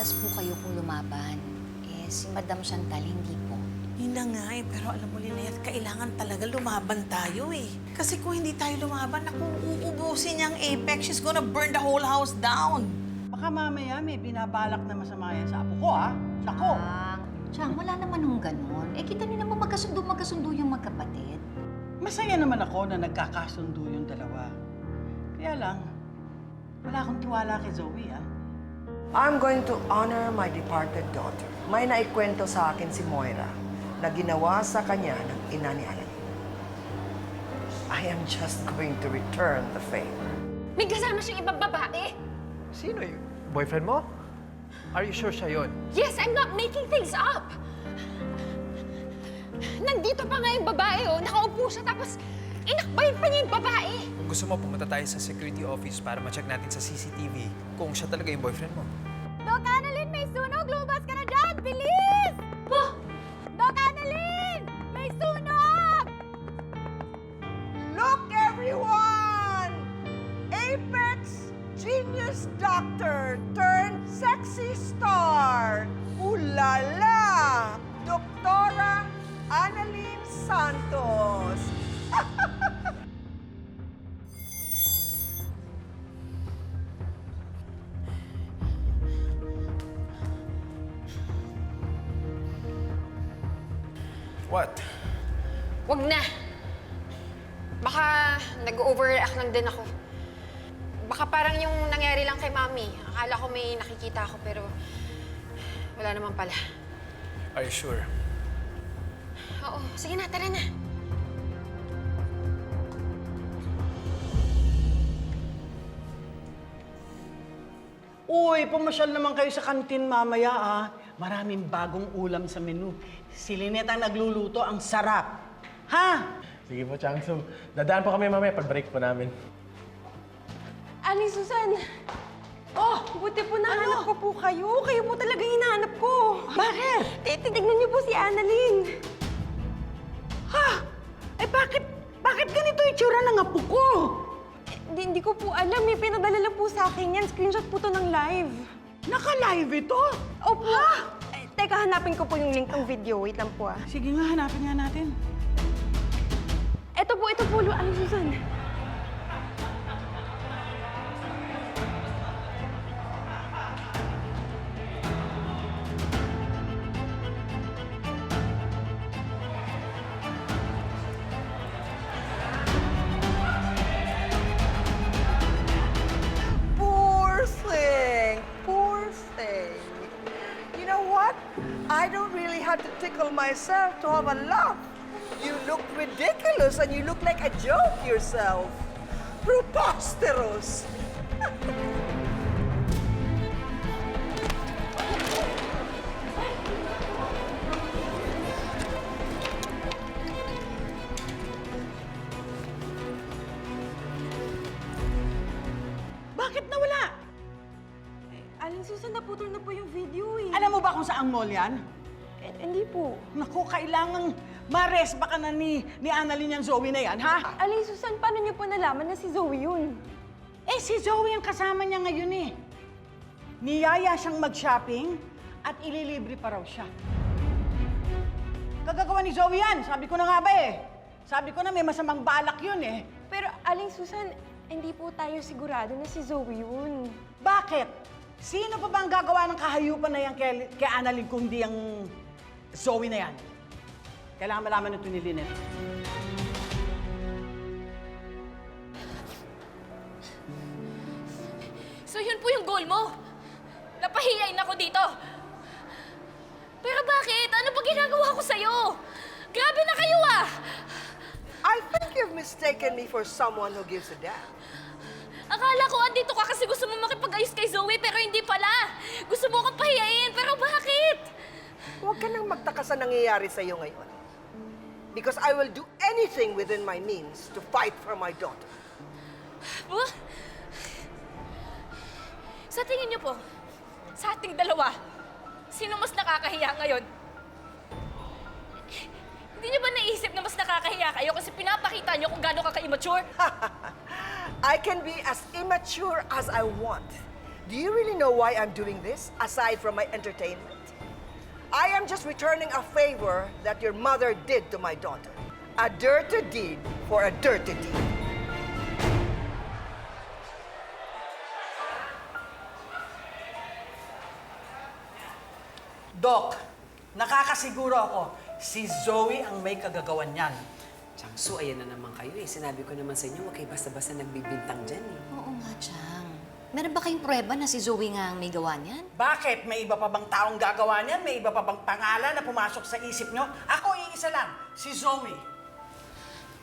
patas po kayo kung lumaban. Eh, si Madam Chantal, hindi po. Yun na nga eh, pero alam mo, Lynette, kailangan talaga lumaban tayo eh. Kasi kung hindi tayo lumaban, naku, uubusin niya ang Apex. She's gonna burn the whole house down. Baka mamaya may binabalak na masama yan sa apo ko, ha? Nako! Chang, wala naman hong ganun. Eh, kita niyo naman magkasundo yung magkapatid. Masaya naman ako na nagkakasundo yung dalawa. Kaya lang, wala akong tiwala kay Zoe, ha? I'm going to honor my departed daughter. May naikwento sa akin si Moira na ginawa sa kanya ng ina ni Alan. I am just going to return the favor. May kasama siyang ibang babae. Sino yun? Boyfriend mo? Are you sure siya yun? Yes, I'm not making things up. Nandito pa nga yung babae, oh. Nakaupo siya, tapos inakbayin pa niya yung babae. Kung gusto mo, pumunta tayo sa security office para ma-check natin sa CCTV kung siya talaga yung boyfriend mo. Doc Annalyn, may sunog! Lumabas ka na dyan! Bilis! Po! Doc Annalyn! May sunog! Look, everyone! Apex Genius Doctor turned sexy star. Ooh la la! Doktora Annalyn Santos. What? Wag na! Baka nag-overreact lang din ako. Baka parang yung nangyari lang kay Mami. Akala ko may nakikita ako, pero wala naman pala. Are you sure? Oo, sige na, tara na. Uy, pumasyal naman kayo sa kantin mamaya, ah. Maraming bagong ulam sa menu. Si Lynette ang nagluluto, ang sarap. Ha? Sige po, Changsum. Dadaan po kami mamaya pag-break po namin. Aling Susan! Oh, buti po nahanap ko po kayo. Kayo po talaga hinahanap ko. Bakit? Titignan niyo po si Annalyn. Ha? Eh bakit ganito yung tsura ng apo ko? Hindi ko po alam. May pinadala lang po sa akin yan. Screenshot po to ng live. Naka-live ito? Opo. Teka, hanapin ko po yung link ng video. Wait lang po ah. Sige nga, hanapin nga natin. Ito po, Aling Susan. Poor thing. Poor thing. You know what? I don't really have to tickle myself to have a laugh. You look ridiculous and you look like a joke yourself. Preposterous. Bakit nawala? Aling Susan, naputol na po yung video eh. Alam mo ba kung saang mall yan? Hindi po. Naku, kailangang mares baka na ni Annalyn yung Zoe na yan, ha? Aling Susan, paano niyo po nalaman na si Zoe yun? Eh, si Zoe ang kasama niya ngayon eh. Niyaya siyang mag-shopping at ililibre pa raw siya. Kagagawa ni Zoe yan, sabi ko na nga ba eh. Sabi ko na may masamang balak yun eh. Pero Aling Susan, hindi po tayo sigurado na si Zoe yun. Bakit? Sino pa ba ang gagawa ng kahayupan na yan kay Annalyn kung di ang Zoe na yan? Kailangan malaman ito ni Lynette. So yun po yung goal mo? Napahiyain ako dito. Pero bakit? Ano ba ginagawa ko sa'yo? Grabe na kayo ah! I think you've mistaken me for someone who gives a damn. Akala ko andito ka kasi gusto mo makipag-ayos kay Zoe, pero hindi pala. Gusto mo akong pahiyain, pero bakit? Huwag ka nang magtaka sa nangyayari sa'yo ngayon. Because I will do anything within my means to fight for my daughter. Huh? Sa tingin niyo po, sa ating dalawa, sino mas nakakahiya ngayon? Hindi niyo ba naisip na mas nakakahiya kayo kasi pinapakita niyo kung gaano ka ka-immature? I can be as immature as I want. Do you really know why I'm doing this, aside from my entertainment? I am just returning a favor that your mother did to my daughter. A dirty deed for a dirty deed. Doc, nakakasiguro ako, si Zoe ang may kagagawan niyan. Changsu, ayan na naman kayo eh. Sinabi ko naman sa inyo, huwag kayo basta-basta nagbibintang dyan eh. Oo nga, Chang. Meron ba kayong pruweba na si Zoe nga ang may gawa niyan? Bakit? May iba pa bang taong gagawa niyan? May iba pa bang pangalan na pumasok sa isip nyo? Ako, iisa lang, si Zoe.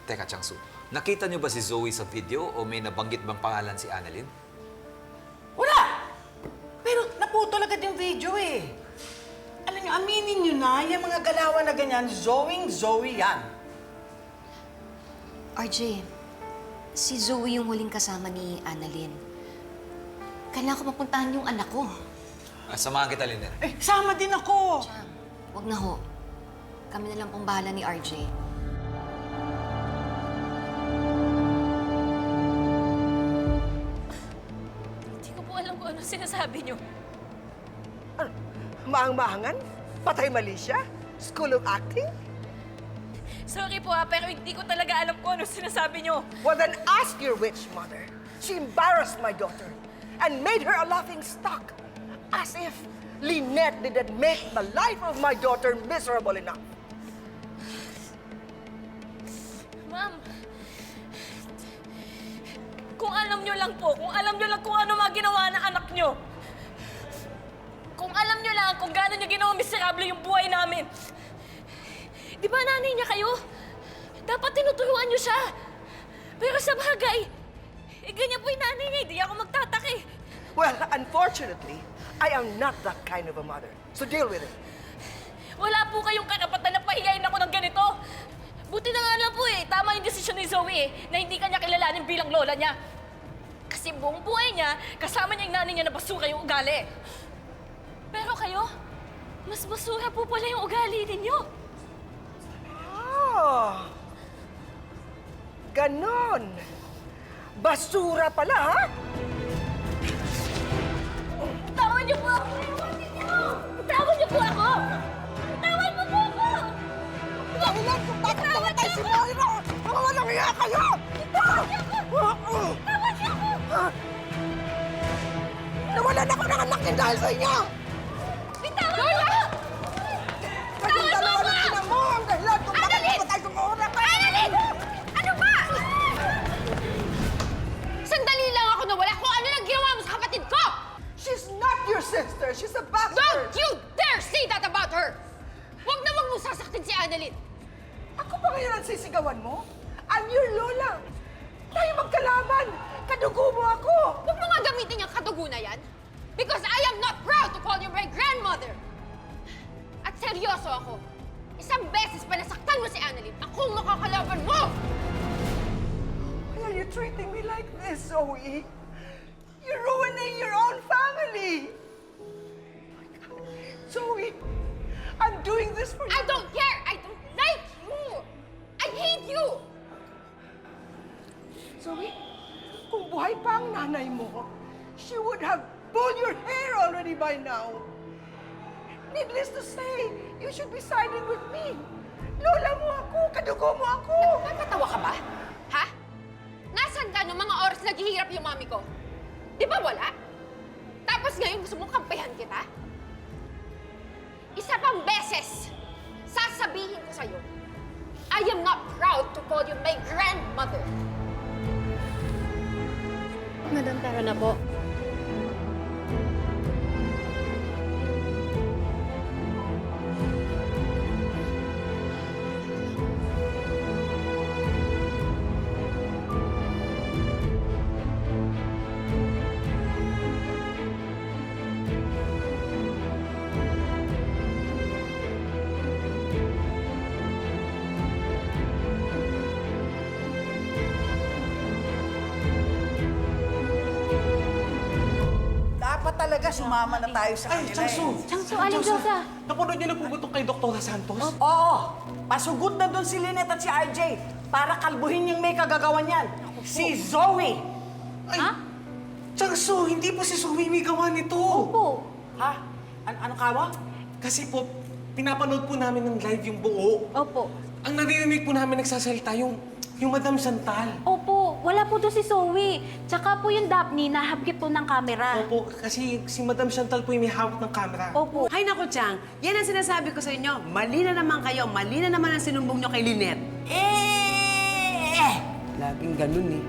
Teka, Changsu. Nakita niyo ba si Zoe sa video o may nabanggit bang pangalan si Annalyn? Wala! Pero naputol agad yung video eh. Alam nyo, aminin nyo na, yung mga galawan na ganyan, Zoe yan. RJ, si Zoe yung huling kasama ni Annalyn. Kailangan ko mapuntahan yung anak ko. Samahan kita, Lynette. Eh, sama din ako. Chang, wag na ho. Kami na lang pong bahala ni RJ. Hindi ko po alam kung ano sinasabi niyo. Maang-maangan? Patay mali siya? School of Acting? Sorry po pero hindi ko talaga alam kung ano sinasabi niyo. Well, then ask your witch mother. She embarrassed my daughter and made her a laughing stock. As if Lynette didn't make the life of my daughter miserable enough. Ma'am, kung alam niyo lang po, kung alam niyo lang kung ano mga ginawa ng anak niyo. Kung alam niyo lang kung gaano niyo ginawa miserable yung buhay namin. Di ba nanay niya kayo? Dapat tinuturuan niyo siya. Pero sa bagay, ganyan po yung nanay niya, hindi ako magtatake. Well, unfortunately, I am not that kind of a mother. So deal with it. Wala po kayong karapatan na pahiyain ako ng ganito. Buti na nga lang po tama yung desisyon ni Zoe na hindi kanya kilalanin bilang lola niya. Kasi buong buhay niya, kasama niya yung nanay niya na basura yung ugali. Pero kayo, mas basura po pala yung ugali ninyo. Oh, ganon. Basura pala, ha? Bitawan niyo po ako! Bitawan niyo po ako! Bitawan mo po ako! Dahilan kung bakit namatay si Moira! Mga walang iya kayo! Bitawan niyo ako! Nawalan ako ng anak niya dahil sa inyo! Bitawan niyo ako! Kayong dalawa ng ina mo ang dahilan kung bakit namatay si Moira! Annalyn! Ano ba? Sandali lang ako nawala kung ano lang ginawa mo sa kapatid ko! She's not your sister! She's a bastard! Don't you dare say that about her! Huwag na huwag mo sasaktin si Annalyn! Ako ba ngayon ang sisigawan mo? I'm your lola! Tayo magkalaban! Kadugo mo ako! Huwag mo nga gamitin yung katugo na yan! Because I am not proud to call you my grandmother! At seryoso ako. Isang beses pa nasaktan mo si Annalyn, akong makakalaban mo! Why are you treating me like this, Zoe? You're ruining your own family! My God. Zoe, I'm doing this for you. I don't care! I don't like you! I hate you! Zoe, kung buhay pa ang nanay mo, she would have pulled your hair already by now. Needless to say, you should be siding with me. Lola mo ako, kadugo mo ako. Nagpapatawa ka ba? Ha? Nasaan ka nung mga oras naghihirap yung mami ko? Di ba wala? Tapos ngayon gusto mong kampihan kita? Isa pang beses, sasabihin ko sa'yo, I am not proud to call you my grandmother. Madam, tara na po. Dapat talaga sumama na tayo sa Ay, kanila Changsu! Changsu, Aling Josa. Napanood niyo na po ba itong kay Dr. Santos? Oo, pasugot na doon si Lynette at si RJ para kalbuhin yung may kagagawan yan. Si Zoe! Ha? Changsu, hindi po si Zoe may gawa nito. Opo. Ha? Ano kawa? Kasi po, pinapanood po namin ng live yung buo. Opo. Ang naririnig po namin nagsasalita yung Madam Chantal. Opo, wala po doon si Zoe. Tsaka po yung Daphne, nahapkit po ng camera. Opo, kasi si Madam Chantal po yung may hawak ng camera. Opo. Hay naku, Chang. Yan ang sinasabi ko sa inyo. Mali na naman kayo. Mali na naman ang sinumbong nyo kay Lynette. Laging ganun eh.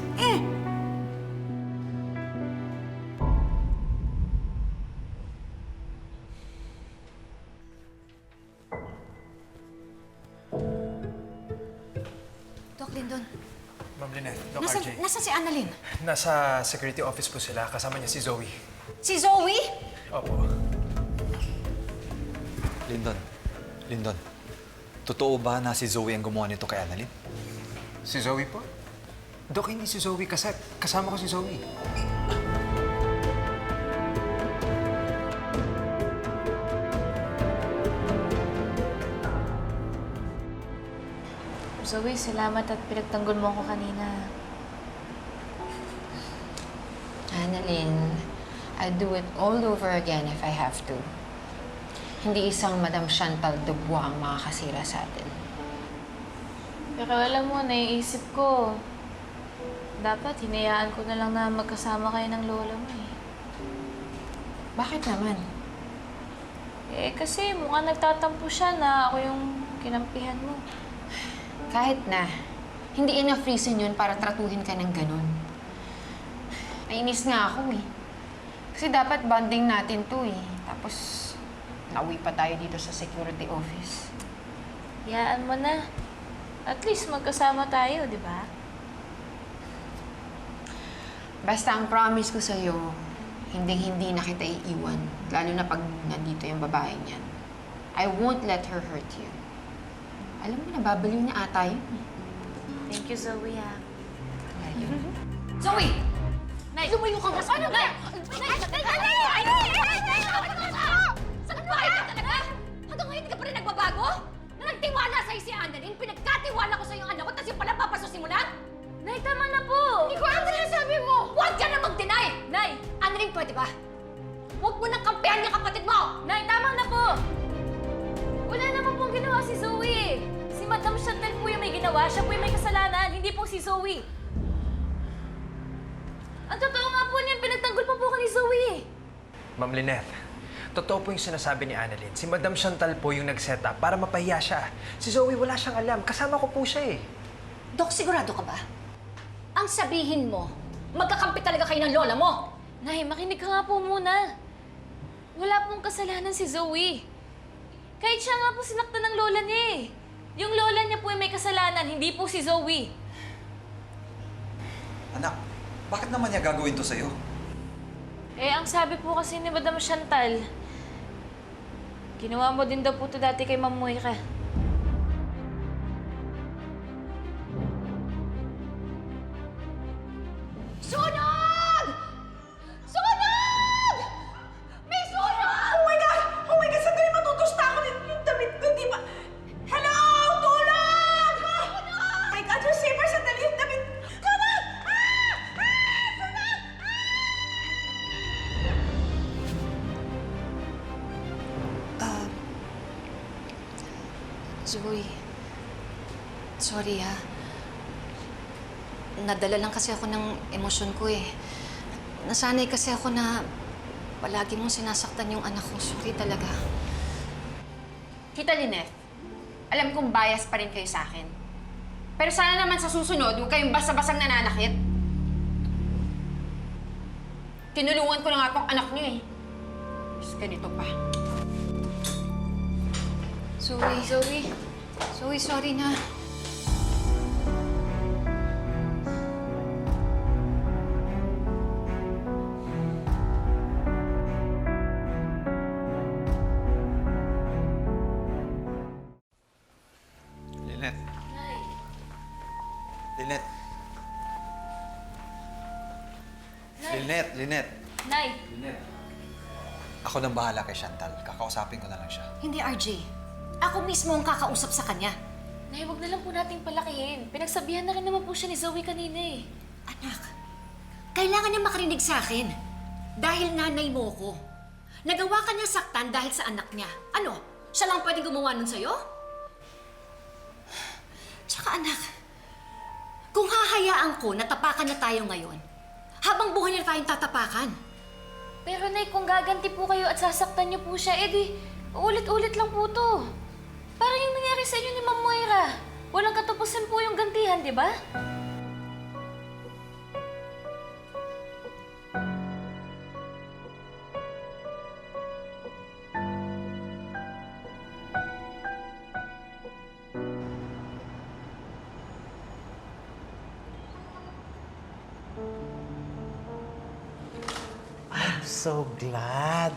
Doc Lindon, Ma'am Lynette, Doc nasan, RJ. nasan si Annalyn? Nasa security office po sila. Kasama niya si Zoe. Si Zoe? Opo. Lindon, totoo ba na si Zoe ang gumawa nito kay Annalyn? Si Zoe po? Doc, hindi si Zoe kasi kasama ko si Zoe. Zoe, salamat at pinagtanggol mo ako kanina. Annalyn, I'll do it all over again if I have to. Hindi isang Madam Chantal Dubois ang makakasira sa atin. Pero alam mo, naiisip ko, dapat hinayaan ko na lang na magkasama kayo ng lola mo eh. Bakit naman? Eh, kasi mukhang nagtatampo siya na ako yung kinampihan mo. Kahit na, hindi enough reason yun para tratuhin ka ng ganun. Nainis nga ako eh. Kasi dapat bonding natin to eh. Tapos, nauwi pa tayo dito sa security office. Hayaan mo na. At least magkasama tayo, di ba? Basta ang promise ko sa'yo, hindi na kita iiwan. Lalo na pag nandito yung babae niyan. I won't let her hurt you. Alam mo, nababaliw niya ata yun eh. Thank you, Zoe, ha. Ayun. Zoe! Nay! Lumayo ka nga sa akin! Nay! Sakit ba kayo talaga? Hanggang ngayon hindi ka pa rin nagbabago? Na nagtiwala sa'yo si Annalyn, pinagkatiwala ko sa'yo yung anak ko, tapos yung pala papasusin mo na? Nay, tama na po! Hindi ko alam na sinasabi mo! Huwag ka na mag-deny! Nay! Annalyn, pwede ba? Huwag mo nang kampihan yung kapatid mo! Nay, tama na po! Wala naman pong ginawa si Zoe. Si Madam Chantal po yung may ginawa. Siya po yung may kasalanan, hindi po si Zoe. Ang totoo nga po niyan, pinagtanggol pa po ka ni Zoe. Ma'am Lynette, totoo po yung sinasabi ni Annalyn. Si Madam Chantal po yung nag-set up para mapahiya siya. Si Zoe wala siyang alam. Kasama ko po siya eh. Dok, sigurado ka ba? Ang sabihin mo, magkakampi talaga kayo ng lola mo! Nay, makinig ka nga po muna. Wala pong kasalanan si Zoe. Kahit siya nga po sinaktan ng lola niya eh. Yung lola niya po yung may kasalanan, hindi po si Zoe. Anak, bakit naman niya gagawin to sa'yo? Eh, ang sabi po kasi ni Madam Chantal, ginawa mo din daw po to dati kay Ma'am Moira. Sunog! Sunog! May sunog! Oh my God! Oh my God! Sandali, matutusta ako yung damit ko, di ba? Hello! Tulong! Oh my God! Yung saber, sandali yung damit. Sunog! Zoe, sorry ha. Nadala lang kasi ako ng emosyon ko eh. Nasanay kasi ako na palagi mong sinasaktan yung anak ko. Sorry talaga. Tita Lynette, alam kong bias pa rin kayo sa akin. Pero sana naman sa susunod, huwag kayong basta-basang nananakit. Tinulungan ko na nga tong anak niyo eh. Tapos ganito pa. Zoe, sorry na. Lynette. Lynette. Lynette. Nay! Ako nang bahala kay Chantal. Kakausapin ko na lang siya. Hindi, RJ. Ako mismo ang kakausap sa kanya. Nay, wag na lang po nating palakihin. Pinagsabihan na rin naman po siya ni Zoe kanina eh. Anak, Kailangan niya makarinig sa akin. Dahil nanay mo ko. Nagawa ka niya saktan dahil sa anak niya. Ano? Siya lang pwedeng gumawa nun sa'yo? Tsaka anak, kung hahayaan ko na tapakan na tayo ngayon, habang buhay na tayong tatapakan. Pero Nay, kung gaganti po kayo at sasaktan niyo po siya, edi ulit-ulit lang po to. Parang yung nangyari sa inyo ni Ma'am Moira. Walang katapusan po yung gantihan, di ba? I'm so glad.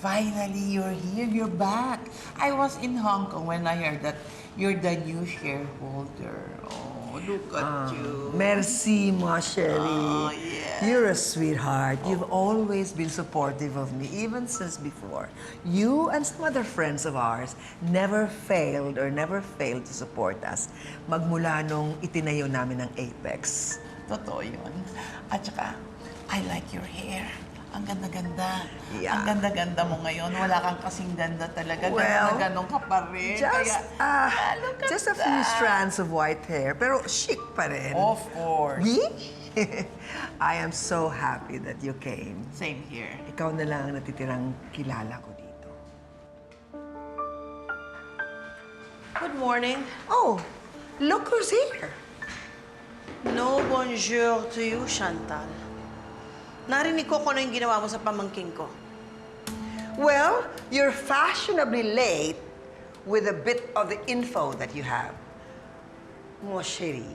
Finally, you're here. You're back. I was in Hong Kong when I heard that you're the new shareholder. Oh, look at you. Merci, ma chérie. Oh, yeah. You're a sweetheart. You've always been supportive of me, even since before. You and some other friends of ours never failed to support us magmula nung itinayo namin ang Apex. Totoo yun. At saka, I like your hair. Ang ganda-ganda. Yeah. Ang ganda-ganda mo ngayon. Wala kang kasing ganda talaga. Well, Ganon ka pa rin. Look at Just a few strands of white hair, pero chic pa rin. Of course. We? I am so happy that you came. Same here. Ikaw na lang ang natitirang kilala ko dito. Good morning. Oh, look who's here. No bonjour to you, Chantal. Narinig ko kung ano yung ginawa mo sa pamangking ko. Well, you're fashionably late with a bit of the info that you have. Mon chéri.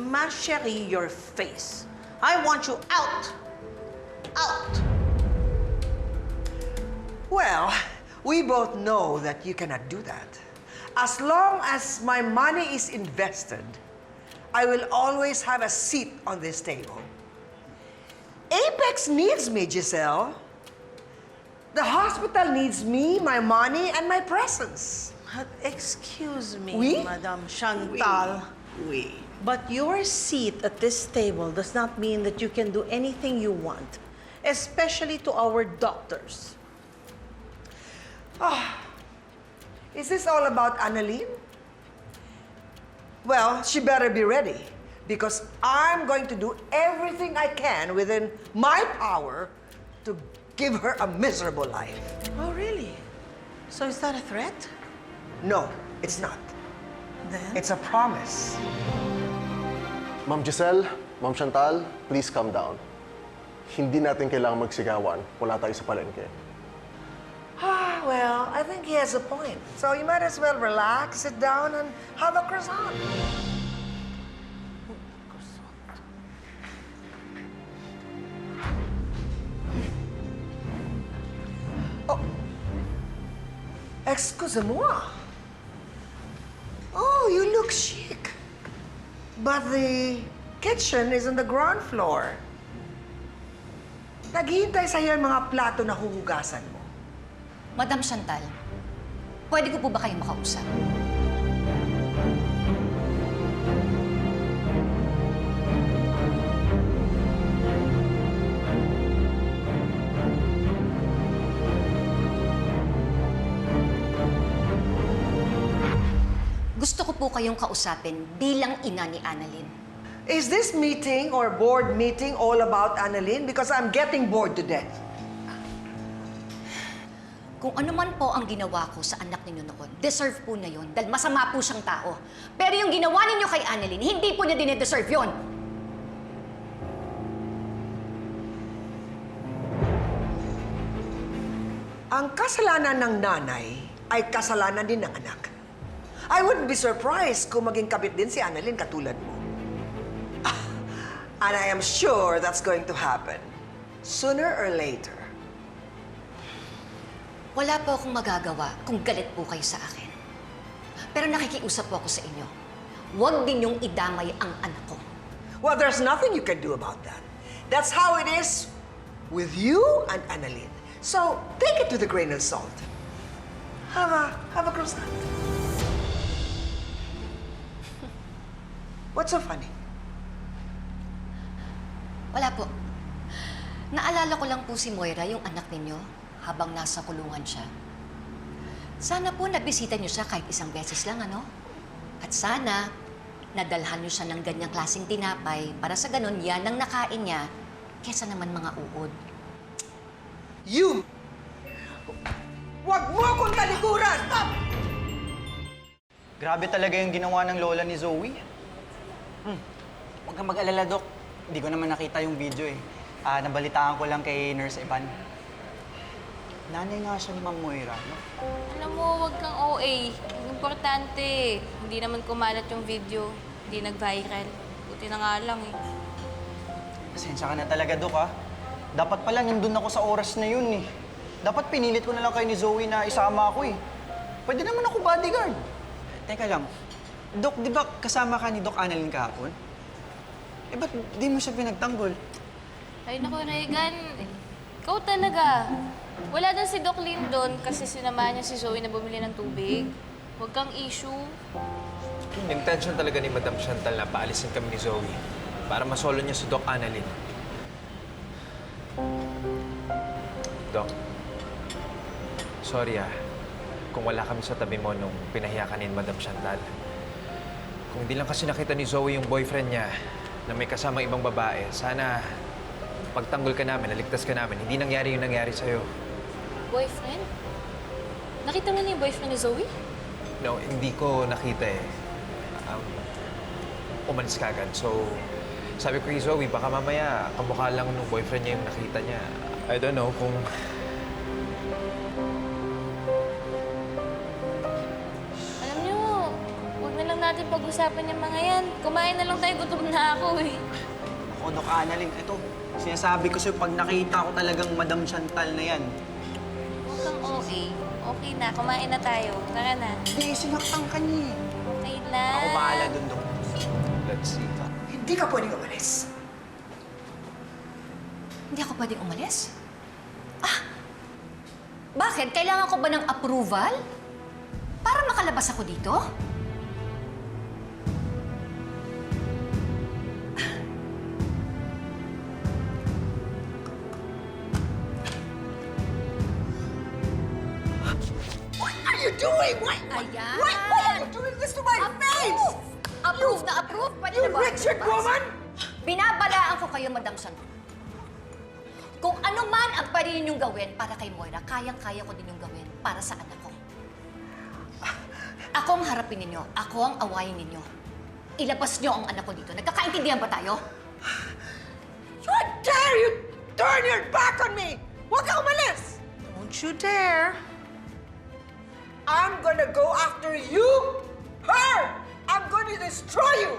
Ma chérie, your face. I want you out. Out. Well, we both know that you cannot do that. As long as my money is invested, I will always have a seat on this table. Apex needs me, Giselle. The hospital needs me, my money, and my presence. But excuse me, Oui? Madame Chantal. Oui. But your seat at this table does not mean that you can do anything you want, especially to our doctors. Is this all about Annalyn? Well, she better be ready, because I'm going to do everything I can within my power to give her a miserable life. Oh, really? So is that a threat? No, it's not. Then? It's a promise. Ma'am Giselle, Ma'am Chantal, please calm down. Hindi natin kailangang magsigawan. Wala tayo sa palengke. Well, I think he has a point. So you might as well relax, sit down, and have a croissant. Oh, excusez-moi. Oh, you look chic. But the kitchen is on the ground floor. Naghihintay sa'yo yung mga plato na huhugasan mo. Madam Chantal, pwede ko po ba kayong makausap? Gusto ko po kayong kausapin bilang ina ni Annalyn. Is this meeting or board meeting all about Annalyn? Because I'm getting bored to death. Kung ano man po ang ginawa ko sa anak ninyo noon, deserve po na yun dahil masama po siyang tao. Pero yung ginawa ninyo kay Annalyn, hindi po niya dinedeserve yun. Ang kasalanan ng nanay ay kasalanan din ng anak. I wouldn't be surprised kung maging kabit din si Annalyn katulad mo. And I am sure that's going to happen. Sooner or later. Wala po akong magagawa kung galit po kayo sa akin. Pero nakikiusap po ako sa inyo. Huwag ninyong idamay ang anak ko. Well, there's nothing you can do about that. That's how it is with you and Annalyn. So, take it with a grain of salt. Have a croissant. What's so funny? Wala po. Naalala ko lang po si Moira, yung anak ninyo, habang nasa kulungan siya. Sana po nabisita niyo siya kahit isang beses lang, ano? At sana, nadalhan niyo siya ng ganyang klaseng tinapay para sa ganun yan ang nakain niya kesa naman mga uod. You! Huwag mo akong talikuran! Stop! Grabe talaga yung ginawa ng lola ni Zoe. Huwag kang mag-alala, Dok. Hindi ko naman nakita yung video eh. Nabalitaan ko lang kay Nurse Evan. Nanay nga siya ni Ma'am Moira, no? Alam mo, wag kang OA. Ang importante, hindi naman kumalat yung video. Hindi nag-viral. Buti na nga lang eh. Pasensya ka na talaga, Dok, ha? Dapat pala nandun ako sa oras na yun eh. Dapat pinilit ko na lang kayo ni Zoe na isama ako eh. Pwede naman ako bodyguard. Teka lang, Dok, di ba kasama ka ni Doc Annalyn kahapon? Eh, ba't di mo siya pinagtanggol? Ay naku, Regan. Ikaw talaga. Wala din si Doc Lynn doon kasi sinamahan niya si Zoe na bumili ng tubig. Huwag kang issue. Intention talaga ni Madam Chantal na paalisin kami ni Zoe para masolo niya si Doc Annalyn. Doc, sorry kung wala kami sa tabi mo nung pinahiya ka ni Madam Chantal. Kung di lang kasi nakita ni Zoe yung boyfriend niya na may kasama ibang babae, sana pagtanggol ka namin, naligtas ka namin, hindi nangyari yung nangyari sa'yo. Boyfriend? Nakita mo na yung boyfriend ni Zoe? No, hindi ko nakita eh. Umalis ka agad. So, sabi ko kay Zoe, baka mamaya kamukha lang nung boyfriend niya yung nakita niya. I don't know kung... Alam niyo, huwag na lang natin pag-usapan yung mga yan. Kumain na lang tayo, gutom na ako eh. Ako, Doc Annalyn, ito. Sinasabi ko sa'yo, pag nakita ko talagang Madam Chantal na yan. Huwag kang OA. Okay na, kumain na tayo. Tara na. Hindi, sinaktan ka niya eh. Okay lang. Ako bahala dun, Doc. Let's see. Hindi ka pwedeng umalis. Hindi ako pwedeng umalis? Bakit? Kailangan ko ba ng approval? Para makalabas ako dito? What are you doing? Why are you doing this to my face? Approve na approve? Pwede You na ba? wretched woman! Binabalaan ko kayo, Madam Chantal. Kung ano man ang pwede ninyong gawin para kay Moira, kayang-kaya ko din yung gawin para sa anak ko. Ako ang harapin ninyo. Ako ang awayin ninyo. Ilabas niyo ang anak ko dito. Nagkakaintindihan ba tayo? How dare you turn your back on me! Huwag ka umalis! Don't you dare! I'm gonna go after you! Her! I'm gonna destroy you!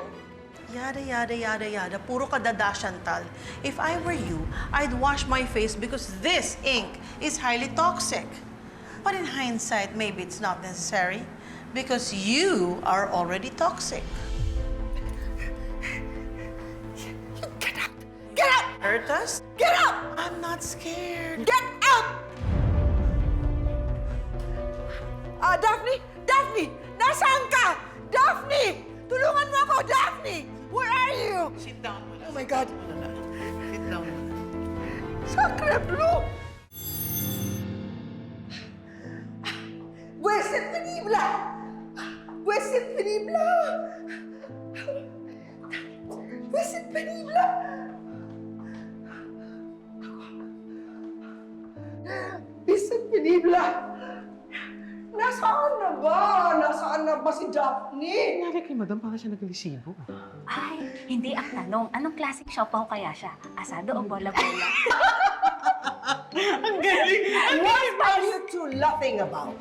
Yada, yada, yada, yada. Puro kadada, Chantal. If I were you, I'd wash my face because this ink is highly toxic. But in hindsight, maybe it's not necessary because you are already toxic. Get up! Get up! Hurt us? Get up! I'm not scared. Get up! Daphne! Daphne! Nasaan ka? Daphne! Tulungan mo ako, Daphne! Where are you? Sit down. Oh my God! Sit down. Sacre bleu! Pues es penible! Pues es penible! Pues es penible! Pues es penible! Nasaan na ba? Nasaan na ba si Daphne? Nangyari kay Madam, baka siya nagresibo. Ay, hindi ang tanong. Anong klaseng siopaw kaya siya? Asado o bola-bola? Ang galing! What are you two laughing about?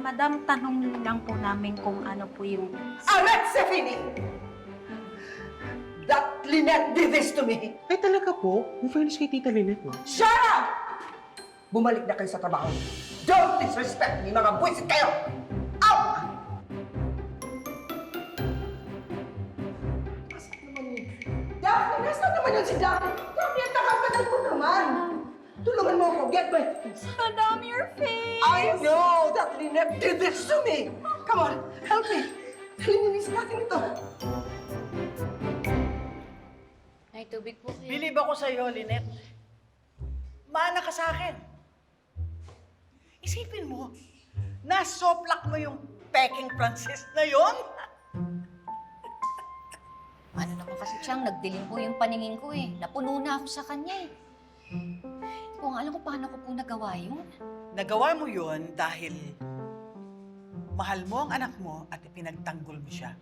Madam, tanong lang po namin kung ano po yung... Amet Sefini! That Lynette did this to me! Ay, talaga po? In fairness kay Tita Lynette, no? Shut up! Bumalik na kayo sa trabaho. Don't disrespect me, mga buwisit kayo! Out! Nasaan naman yun? Daphne, nasaan naman yun si Daphne? Daphne, ang tagal-tagal ko naman. Tulungan mo ako. Get my face. Madam, your face! I know that Lynette did this to me. Come on, help me. Linisin natin ito. May tubig po kayo. Bilib ako sa'yo, Lynette. Maana ka sa akin. Isipin mo, nasoplak mo yung peking Francis na yon. Ano naman kasi siyang nagdilim po yung paningin ko eh. Napuno na ako sa kanya eh. Kung alam ko paano ko po nagawa yun. Nagawa mo yon dahil mahal mo ang anak mo at ipinagtanggol mo siya.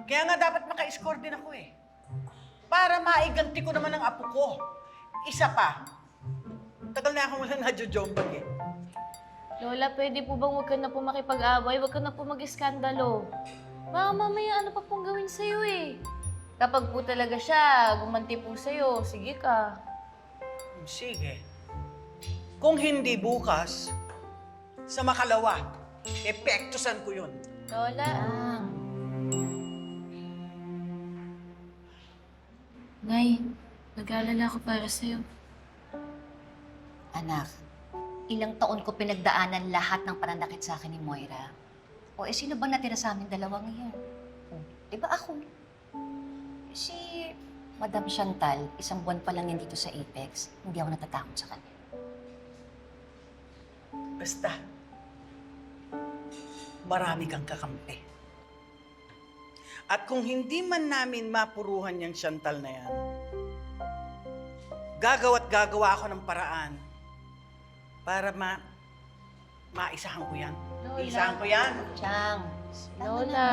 Kaya nga dapat maka-score din ako eh. Para maiganti ko naman ang apo ko. Isa pa. Tagal na akong wala nadyo-jombag eh. Lola, pwede po bang huwag ka na po makipag-away? Huwag ka na po mag-iskandalo. Baka mamaya ano pa pong gawin sa'yo eh. Kapag po talaga siya, gumanti po sa'yo, sige ka. Sige. Kung hindi bukas, sa makalawa, epektusan ko yun. Lola. Nay, nag-aalala ako para sa'yo. Anak, ilang taon ko pinagdaanan lahat ng pananakit sa akin ni Moira. O sino bang natira sa amin dalawa ngayon? Di ba ako? Si Madam Chantal, isang buwan pa lang yan dito sa Apex. Hindi ako natatakot sa kanya. Basta, marami kang kakampi. At kung hindi man namin mapuruhan yung Chantal na yan, gagawa ako ng paraan para maisahan ko yan. Lola. Isahan ko yan. Chang, Lola.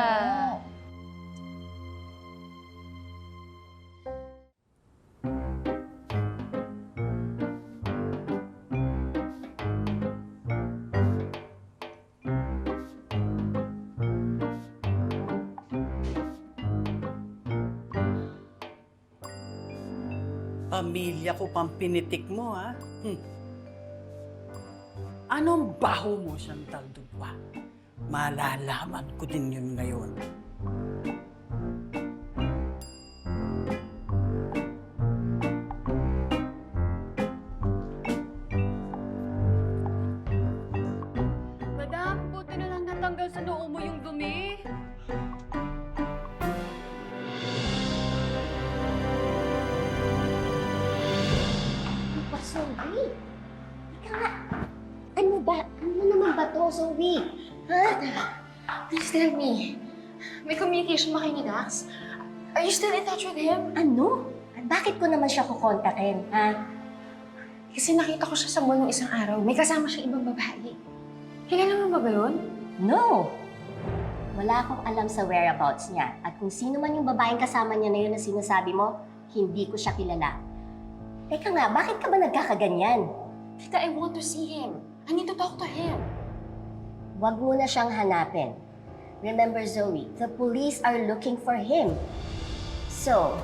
Pamilya ko pang pinitik mo, ha? Anong baho mo, Chantal Dubwa? Malalaman ko din yun ngayon. Madam, buti na lang natanggal sa noo mo yung dumi. Zoe? Ika nga. Ano ba? Ano naman ba to, Zoe? Ha? Please tell me, may communication ba kayo ni Dax? Are you still in touch with him? Ano? Bakit ko naman siya kukontakin, ha? Kasi nakita ko siya sa mall nung isang araw. May kasama siya ibang babae. Kilala mo ba yun? No! Wala akong alam sa whereabouts niya. At kung sino man yung babaeng kasama niya na yun na sinasabi mo, hindi ko siya kilala. Teka nga, bakit ka ba nagkakaganyan? Tita, I want to see him. I need to talk to him. Huwag mo na siyang hanapin. Remember, Zoe, the police are looking for him. So,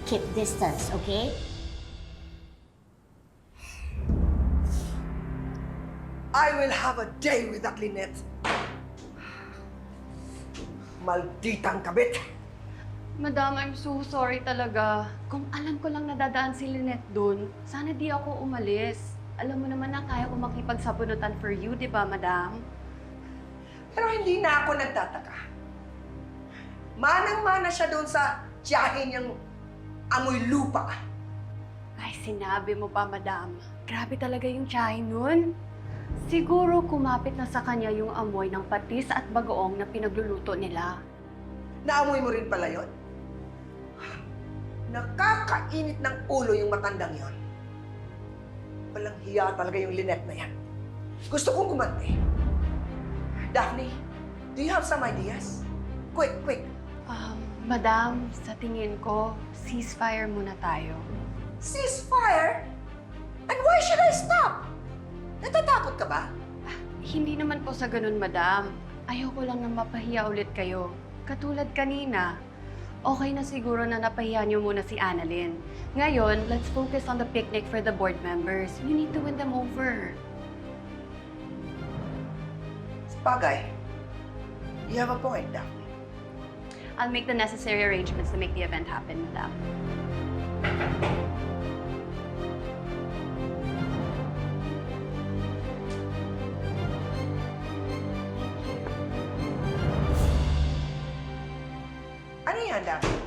keep distance, okay? I will have a day with that Lynette. Malditang kabit. Madam, I'm so sorry talaga. Kung alam ko lang nadadaan si Lynette dun, sana di ako umalis. Alam mo naman na kaya ko makipagsabunutan for you, di ba, madam? Pero hindi na ako nagtataka. Manang-mana siya doon sa tiyahin niyang amoy lupa. Ay, sinabi mo pa, madam. Grabe talaga yung tiyahin nun. Siguro kumapit na sa kanya yung amoy ng patis at bagoong na pinagluluto nila. Naamoy mo rin pala yun? Nakakainit ng ulo yung matandang yon. Walang hiya talaga yung Lynette na yan. Gusto kong gumanti. Daphne, do you have some ideas? Quick, quick. Madam, sa tingin ko, ceasefire muna tayo. Ceasefire? And why should I stop? Natatakot ka ba? Hindi naman po sa ganun, madam. Ayoko lang na mapahiya ulit kayo. Katulad kanina, okay na siguro na napahiya niyo muna si Annalyn. Ngayon, let's focus on the picnic for the board members. You need to win them over. Bagay. You have a point, Daphne. I'll make the necessary arrangements to make the event happen, madam. Ano yan, Daphne?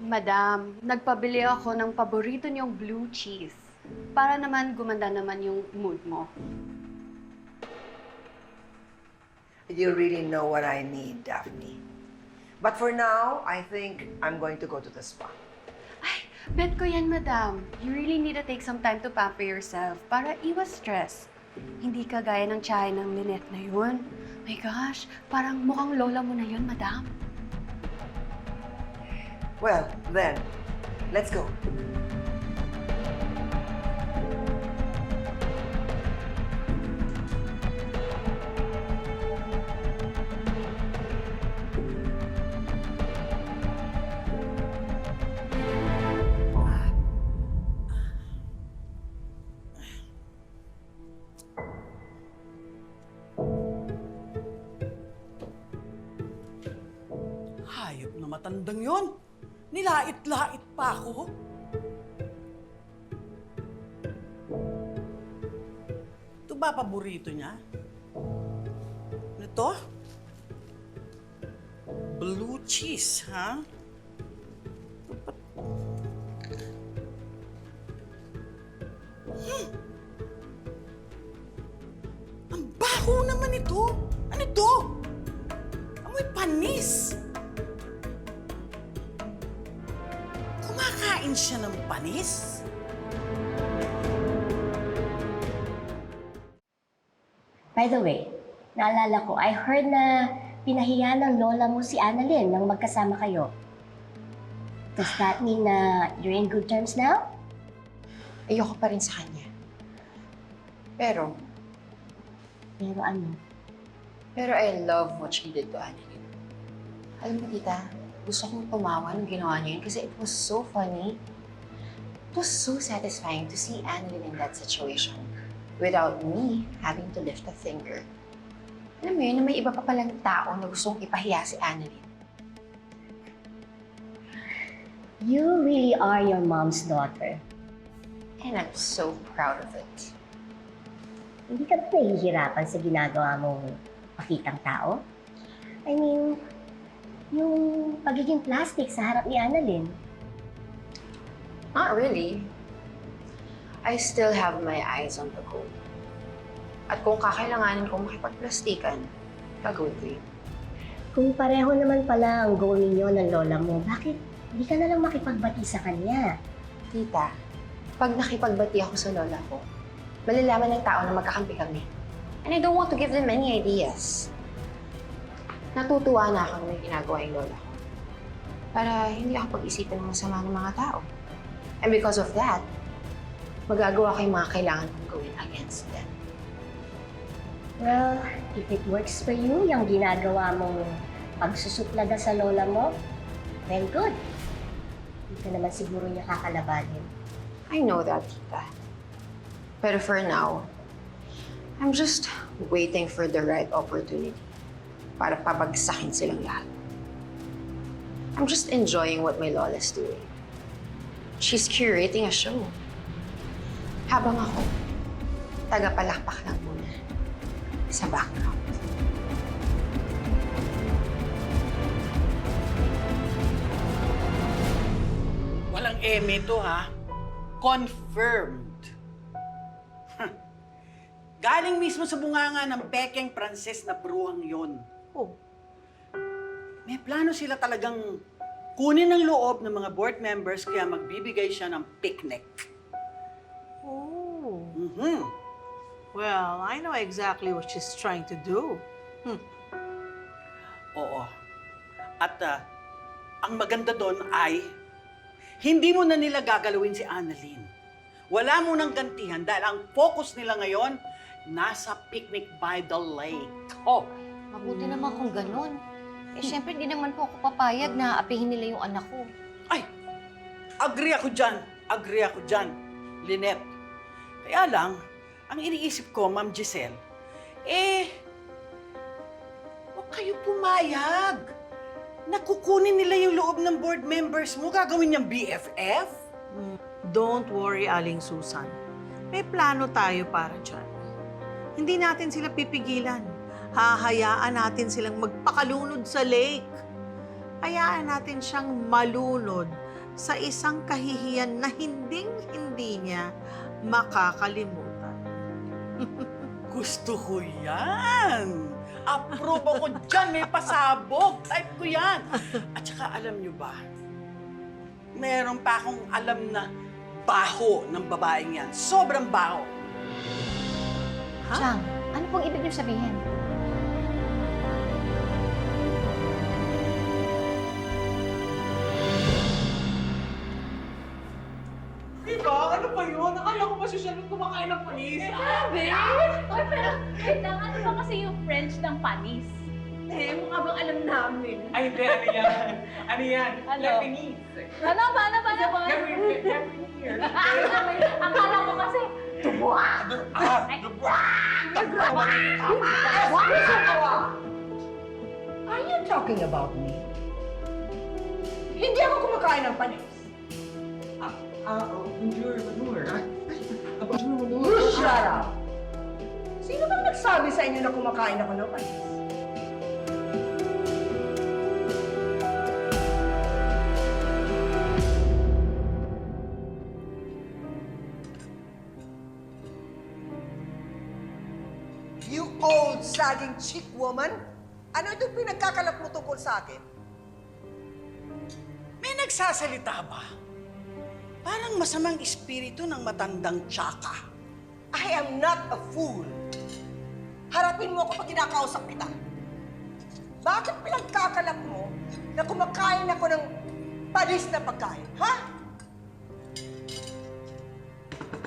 Madam, nagpabili ako ng paborito niyong blue cheese. Para naman gumanda naman yung mood mo. You really know what I need, Daphne. But for now, I think I'm going to go to the spa. Bet ko yan, madam. You really need to take some time to pamper yourself para iwas stress. Hindi ka gaya ng tiyahin ng Lynette na yun. My gosh, parang mukhang lola mo na yun, madam. Well, then, let's go. Hayop na matandang yon. Nilait-lait pa ako. Ito ba paborito niya? Ano to? Blue cheese, ha? Ang baho naman ito. Ano to? Amoy panis. Kumakain siya ng panis? By the way, naalala ko, I heard na pinahiya ng lola mo si Annalyn nang magkasama kayo. Does that mean na you're in good terms now? Ayoko pa rin sa kanya. Pero ano? Pero I love what she did to Annalyn. Alam mo, tita, gusto kong tumawa nung ginawa niya yun kasi it was so funny. It was so satisfying to see Annalyn in that situation without me having to lift a finger. Alam mo yun, na may iba pa palang tao na gustong ipahiya si Annalyn. You really are your mom's daughter. And I'm so proud of it. Hindi ka ba nahihirapan sa ginagawa mong pakitang tao? I mean, yung pagiging plastic sa harap ni Annalyn. Not really. I still have my eyes on the goal. At kung kakailanganin kong makipagplastikan, gagawin ko yun. Kung pareho naman pala ang goal ninyo ng lola mo, bakit hindi ka na lang makipagbati sa kanya? Tita, pag nakipagbati ako sa lola ko, malalaman ng tao na magkakampi kami. And I don't want to give them any ideas. Natutuwa na ako na may ginagawa yung lola ko. Para hindi ako pag-isipan ng masama ng mga tao. And because of that, magagawa ko yung mga kailangan kong gawin against them. Well, if it works for you, yung ginagawa mong pagsusuplaga sa lola mo, then good. Hindi ka naman siguro niya kakalabanin. I know that, tita. Pero for now, I'm just waiting for the right opportunity para pabagsakin silang lahat. I'm just enjoying what my lola's doing. She's curating a show. Habang ako, tagapalakpak lang muna sa background. Walang eme to, ha? Confirmed. Galing mismo sa bunganga ng pekeng Pranses na bruhang yon. Oh. May plano sila talagang kunin ang loob ng mga board members kaya magbibigay siya ng picnic. Oh. Mm-hmm. Well, I know exactly what she's trying to do. Oo. At ang maganda doon ay hindi mo na nila gagalawin si Annalyn. Wala mo nang gantihan dahil ang focus nila ngayon nasa picnic by the lake. Oh, mabuti naman kung ganun. Eh, syempre, di naman po ako papayag na apihin nila yung anak ko. Ay! Agree ako dyan. Agree ako dyan, Lynette. Kaya lang, ang iniisip ko, Ma'am Giselle, huwag kayo pumayag. Nakukunin nila yung loob ng board members mo. Gagawin niyang BFF? Don't worry, Aling Susan. May plano tayo para dyan. Hindi natin sila pipigilan. Hahayaan natin silang magpakalunod sa lake. Hayaan natin siyang malunod sa isang kahihiyan na hinding-hindi niya makakalimutan. Gusto ko yan! Approve ako dyan, may pasabog! Type ko yan! At saka alam nyo ba, meron pa akong alam na baho ng babaeng yan. Sobrang baho. Chang, ano pong ibig niyo sabihin? Diba? Ano ba yun? Akala ko ba si Charlotte kumakain ng panis? Grabe! Oy, pero wait lang, ano ba kasi yung French ng panis? Mukha bang alam namin? Ay, hindi. Ano yan? Ano yan? Ano? Lebanese. Ano ba? Akala ko kasi, tubuha! Are you talking about me? Hindi ako kumakain ng panis. Bonjour, Manur. You shut up! Sino bang nagsabi sa inyo na kumakain ako ng panis? You old sagging chick woman! Ano itong pinagkakalap mo tungkol sa akin? May nagsasalita ba? Parang masamang espiritu ng matandang tsaka. I am not a fool. Harapin mo ako pag kinakausap kita. Bakit pinagkakalap mo na kumakain ako ng panis na pagkain, ha?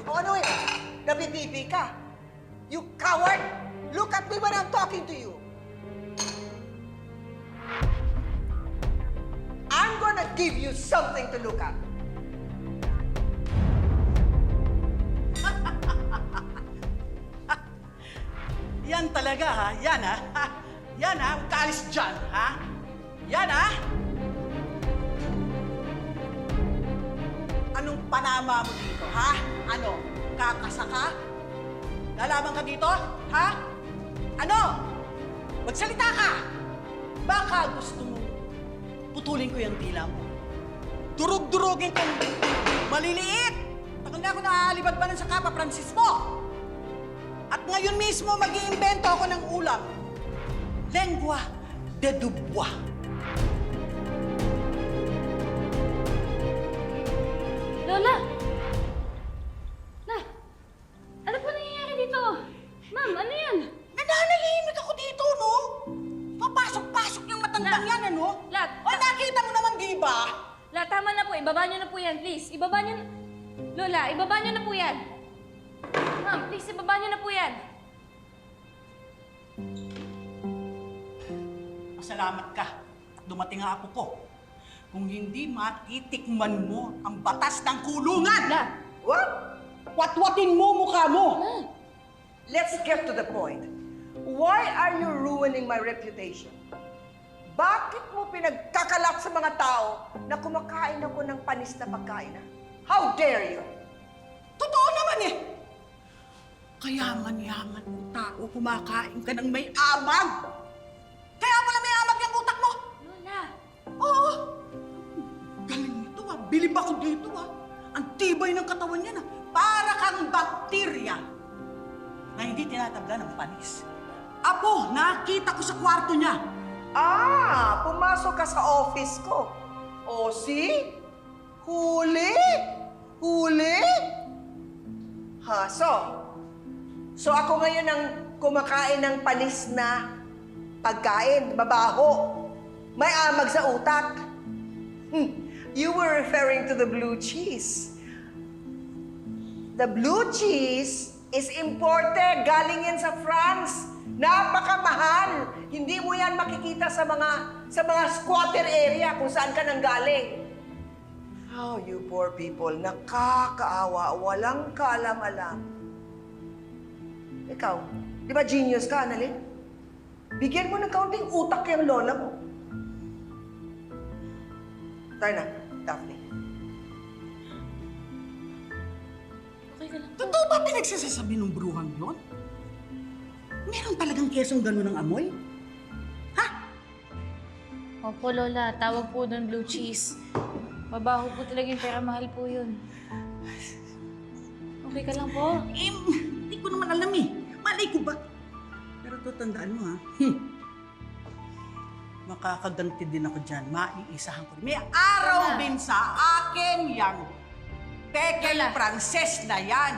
O ano yun? Nabibibi ka? You coward! Look at me when I'm talking to you. I'm gonna give you something to look at. Yan talaga ha, yan ha. Yan ha, huwag ka alis dyan ha. Yan ha. Anong panama mo dito ha? Ano, kakasaka? Lalaban ka dito? Ha? Ano? Magsalita ka! Baka gusto mo putulin ko yung dila mo. Durug-durugin kong maliliit! Tagal na ako naaalibad-banan sa Kapa Francisco! At ngayon mismo mag-iimbento ako ng ulam. Lengua de Dubois. Lola! Ano po nangyayari dito? Ma'am, ano yan? Nananahimik ako dito, no? Papasok-pasok yung matandang yan, ano? Lat! O, nakita mo naman, di ba? Lat, tama na po. Ibaba niyo na po yan, please. Ibaba niyo na... Lola, ibaba niyo na po yan. Ma'am, please, ibaba niyo na po yan. Pasalamat ka. Dumating ang apo ko. Kung hindi matitikman mo ang batas ng kulungan. What? Watwatin mo mukha mo. Let's get to the point. Why are you ruining my reputation? Bakit mo pinagkakalat sa mga tao na kumakain ako ng panis na pagkain? How dare you? Totoo naman eh. Kayaman-yaman ng tao, kumakain ka ng may amag. Kaya pala may amag yung utak mo. Lola! Oo. Galing nito ah. Bilib ako dito ah. Ang tibay ng katawan niya na. Para kang bakterya na hindi tinatabla ng panis. Apo, nakita ko sa kwarto niya. Ah, pumasok ka sa office ko. O, see? Huli? Huli? Ha, so ako ngayon ang kumakain ng panis na pagkain, mabaho. May amag sa utak. You were referring to the blue cheese. The blue cheese is imported. Galing yan sa France. Napakamahal. Hindi mo yan makikita sa mga squatter area kung saan ka nanggaling. Oh, you poor people. Nakakaawa. Walang kaalam-alam. Ikaw, di ba genius ka, Annalyn? Bigyan mo ng kaunting utak yung lola mo. Tayo na, Daphne. Totoo ba pinagsasasabi ng bruhang yon? Meron talagang kesong gano'n ng amoy? Opo, Lola. Tawag po doon blue cheese. Mabaho po talaga yung pera, mahal po yun. Okay ka lang po? Hindi ko naman alam eh. Malay ko ba? Pero to, tandaan mo ha. Makakaganti din ako dyan. Maiisahan ko rin. May araw din sa akin yang Tekel Frances na yan.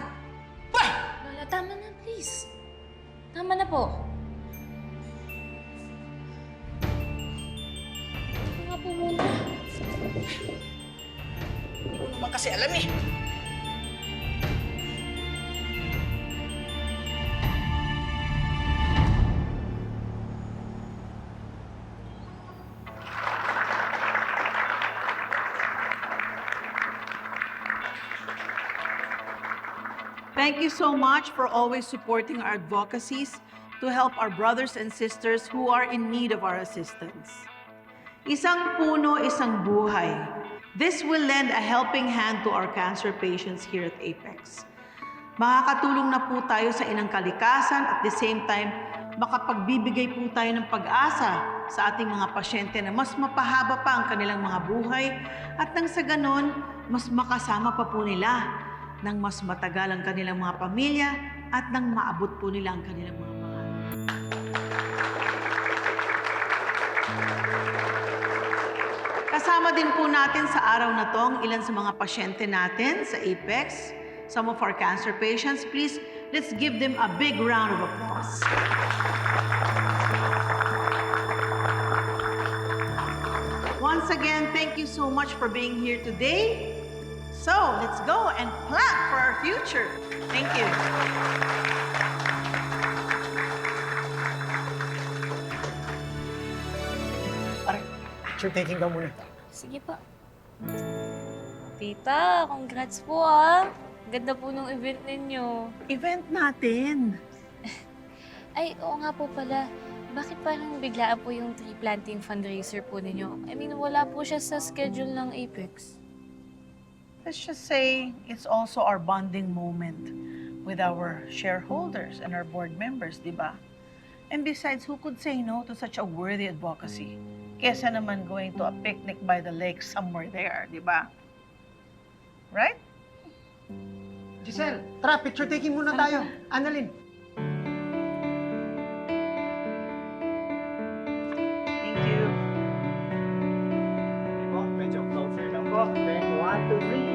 Bah! Lola, tama na, please. Tama na po. Ito nga po muna. Hindi ko naman kasi alam eh. Thank you so much for always supporting our advocacies to help our brothers and sisters who are in need of our assistance. Isang puno, isang buhay. This will lend a helping hand to our cancer patients here at Apex. Makakatulong na po tayo sa inang kalikasan at the same time, makapagbibigay po tayo ng pag-asa sa ating mga pasyente na mas mapahaba pa ang kanilang mga buhay at nang sa ganon, mas makasama pa po nila nang mas matagal ang kanilang mga pamilya at nang maabot po nila ang kanilang mga mahal. Kasama din po natin sa araw na tong ilan sa mga pasyente natin sa Apex, some of our cancer patients. Please, let's give them a big round of applause. Once again, thank you so much for being here today. So, let's go and plan for our future. Thank you. Pare, picture taking ka muna. Sige po. Tita, congrats po ah. Ganda po nung event ninyo. Event natin. Ay, oo nga po pala. Bakit parang biglaan po yung tree planting fundraiser po ninyo? I mean, wala po siya sa schedule ng Apex. Let's just say it's also our bonding moment with our shareholders and our board members, di ba? And besides, who could say no to such a worthy advocacy? Kesa naman going to a picnic by the lake somewhere there, di ba? Right? Giselle, tara, picture taking muna tayo. Annalyn. Thank you. Medyo closer lang po. Then, 1, 2, 3.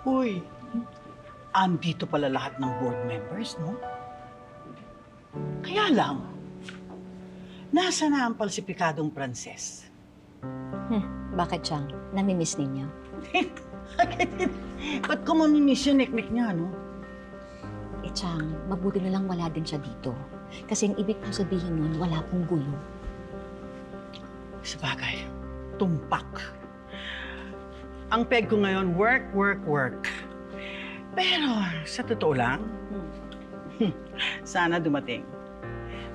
Uy, andito pala lahat ng board members, no? Kaya lang, nasa na ang palsipikadong Pranses? Bakit, Chang? Namimiss ninyo? Ba't ko mamimiss yung neknek niya, no? Eh, Chang, mabuti na lang wala din siya dito. Kasi ang ibig kong sabihin nun, wala pong gulo. Sabagay, tumpak. Ang peg ko ngayon, work, work, work. Pero sa totoo lang, sana dumating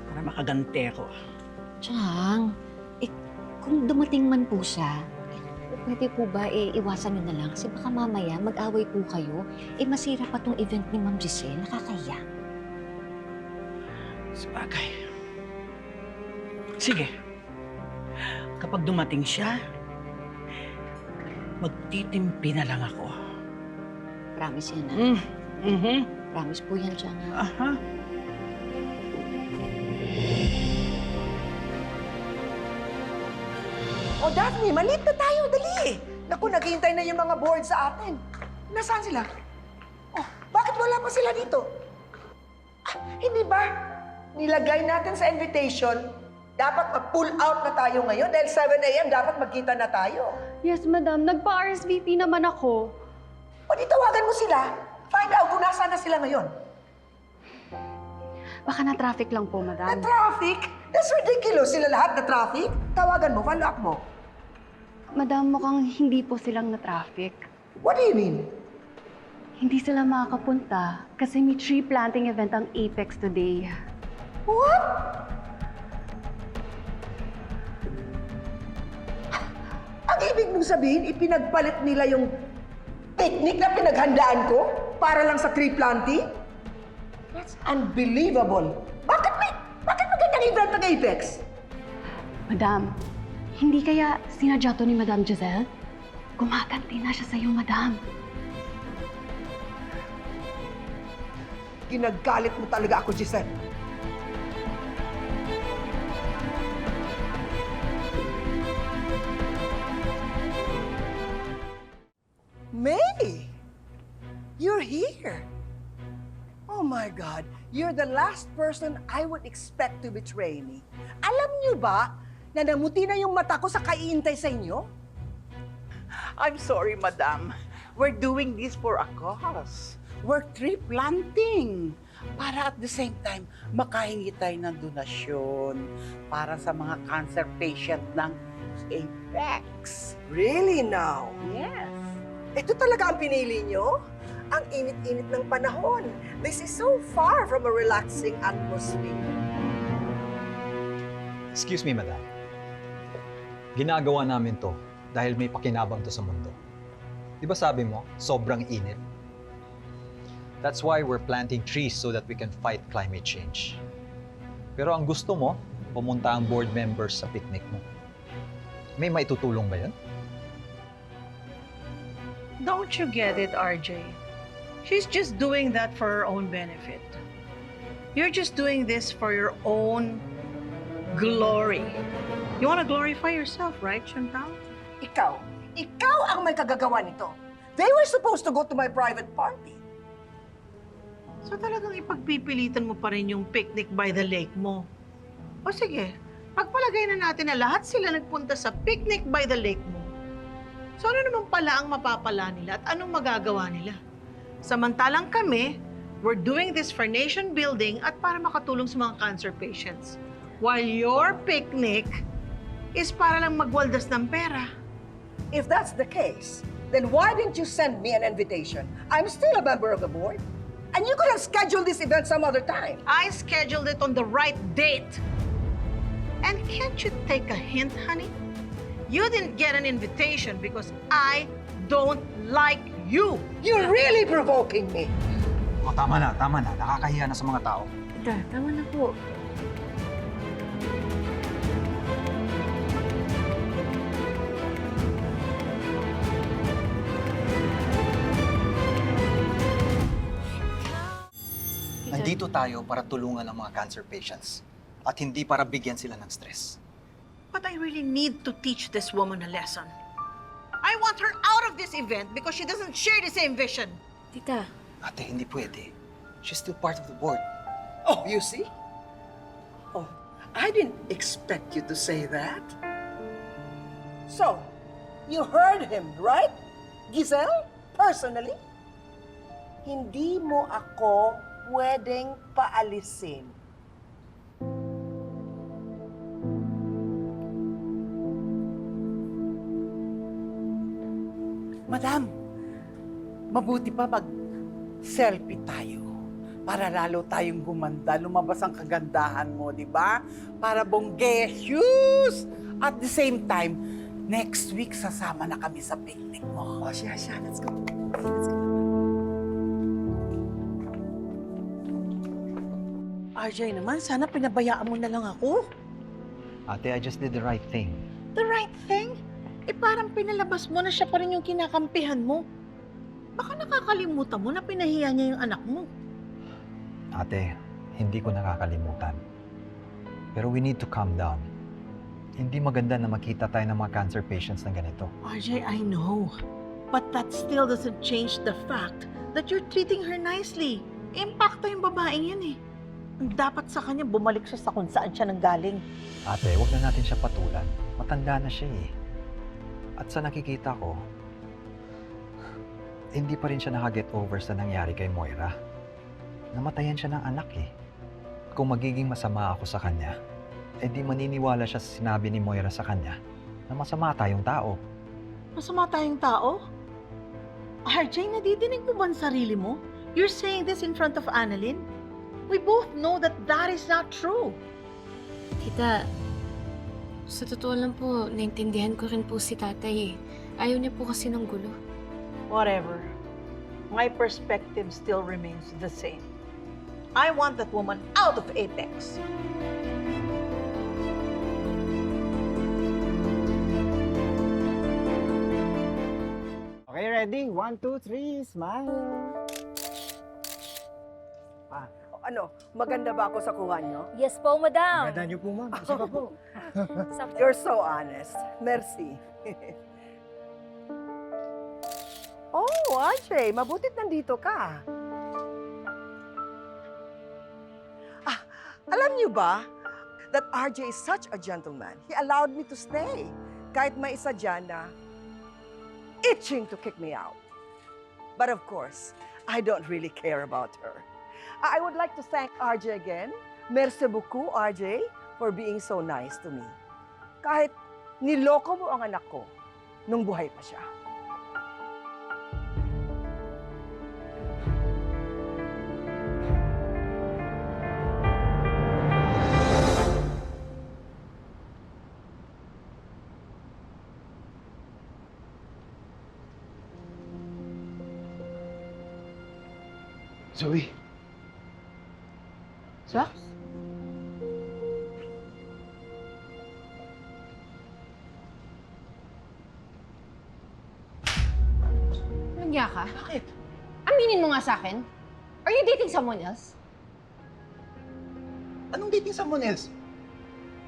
para makagante ko. Chang, kung dumating man po siya, pwede po ba iwasan nyo na lang? Kasi baka mamaya mag-away po kayo, masira pa tong event ni Ma'am Giselle, nakakahiya. Sabagay. Sige. Kapag dumating siya, magtitimpi na lang ako. Promise yan, ha? Promise po yan, Chang. Aha. O Daphne, malit na tayo, dali! Naku, naghihintay na yung mga board sa atin. Nasaan sila? Oh, bakit wala pa sila dito? Hindi ba nilagay natin sa invitation, dapat mag-pull out na tayo ngayon dahil 7 a.m. dapat magkita na tayo. Yes, madam. Nagpa-RSVP naman ako. O di tawagan mo sila. Find out kung nasaan na sila ngayon. Baka na-traffic lang po, madam. Na-traffic? That's ridiculous. Sila lahat na-traffic. Tawagan mo, follow up mo. Madam, mukhang hindi po silang na-traffic. What do you mean? Hindi sila makakapunta kasi may tree planting event ang Apex today. What? ibig mong sabihin, ipinagpalit nila yung picnic na pinaghandaan ko para lang sa tree planting? That's unbelievable. Bakit magandang event ng Apex? Madam, hindi kaya sinadya to ni Madam Giselle? Gumaganti na siya sa'yo, Madam. Ginagalit mo talaga ako, Giselle. May! You're here! Oh my God, you're the last person I would expect to betray me. Alam niyo ba na namuti na yung mata ko sa kaiintay sa inyo? I'm sorry, madam. We're doing this for a cause. We're tree planting. Para at the same time, makahingi tayo ng donasyon para sa mga cancer patient ng Apex. Really now? Yes. Ito talaga ang pinili nyo? Ang init-init ng panahon. This is so far from a relaxing atmosphere. Excuse me, madam. Ginagawa namin to dahil may pakinabang to sa mundo. Di ba sabi mo, sobrang init? That's why we're planting trees so that we can fight climate change. Pero ang gusto mo, pumunta ang board members sa picnic mo. May maitutulong ba yun? Don't you get it, RJ? She's just doing that for her own benefit. You're just doing this for your own glory. You want to glorify yourself, right, Chantal? Ikaw ang may kagagawa nito. They were supposed to go to my private party. So talagang ipagpipilitan mo pa rin yung picnic by the lake mo. O sige, pagpalagay na natin na lahat sila nagpunta sa picnic by the lake mo. So ano naman pala ang mapapala nila at anong magagawa nila? Samantalang kami, we're doing this for nation building at para makatulong sa mga cancer patients. While your picnic is para lang magwaldas ng pera. If that's the case, then why didn't you send me an invitation? I'm still a member of the board. And you could have scheduled this event some other time. I scheduled it on the right date. And can't you take a hint, honey? You didn't get an invitation because I don't like you. You're really provoking me. Oh, tama na. Nakakahiya na sa mga tao. Tita, tama na po. Nandito tayo para tulungan ang mga cancer patients at hindi para bigyan sila ng stress. But I really need to teach this woman a lesson. I want her out of this event because she doesn't share the same vision. Tita. Ate, hindi pwede. She's still part of the board. Oh, you see? Oh, I didn't expect you to say that. So, you heard him, right? Giselle, personally? Hindi mo ako pwedeng paalisin. Madam, mabuti pa mag-selfie tayo para lalo tayong gumanda, lumabas ang kagandahan mo, di ba? Para bonggesyus! At the same time, next week sasama na kami sa picnic mo. Oh, siya, let's go. RJ naman, sana pinabayaan mo na lang ako. Ate, I just did the right thing. The right thing? Eh parang pinalabas mo na siya pa rin yung kinakampihan mo. Baka nakakalimutan mo na pinahiya niya yung anak mo. Ate, hindi ko nakakalimutan. Pero we need to calm down. Hindi maganda na makita tayo ng mga cancer patients na ganito. RJ, I know. But that still doesn't change the fact that you're treating her nicely. Impacto yung babaeng yan eh. Dapat sa kanya bumalik siya sa kung saan siya nanggaling. Ate, wag na natin siya patulan. Matanda na siya eh. At sa nakikita ko, hindi pa rin siya nakaget over sa nangyari kay Moira. Namatayan siya ng anak eh. Kung magiging masama ako sa kanya, di maniniwala siya sa sinabi ni Moira sa kanya na masama tayong tao. Masama tayong tao? RJ, nadidinig mo ba ang sarili mo? You're saying this in front of Annalyn? We both know that that is not true. Tita, Sa totoo lang po, naintindihan ko rin po si tatay eh. Ayaw niya po kasi ng gulo. Whatever. My perspective still remains the same. I want that woman out of Apex. Okay, ready? 1, 2, 3, smile. Ano, maganda ba ako sa kuha nyo? Yes po, madam. Ganda niyo po, ma'am. Isa pa po. You're so honest. Merci. Oh, Ajay, mabutit nandito ka. Alam niyo ba that RJ is such a gentleman? He allowed me to stay. Kahit may isa dyan na itching to kick me out. But of course, I don't really care about her. I would like to thank RJ again. Merci beaucoup, RJ, for being so nice to me. Kahit niloko mo ang anak ko nung buhay pa siya. Zoe. Jax? Nagya ka? Bakit? Aminin mo nga sa akin. Are you dating someone else? Anong dating someone else?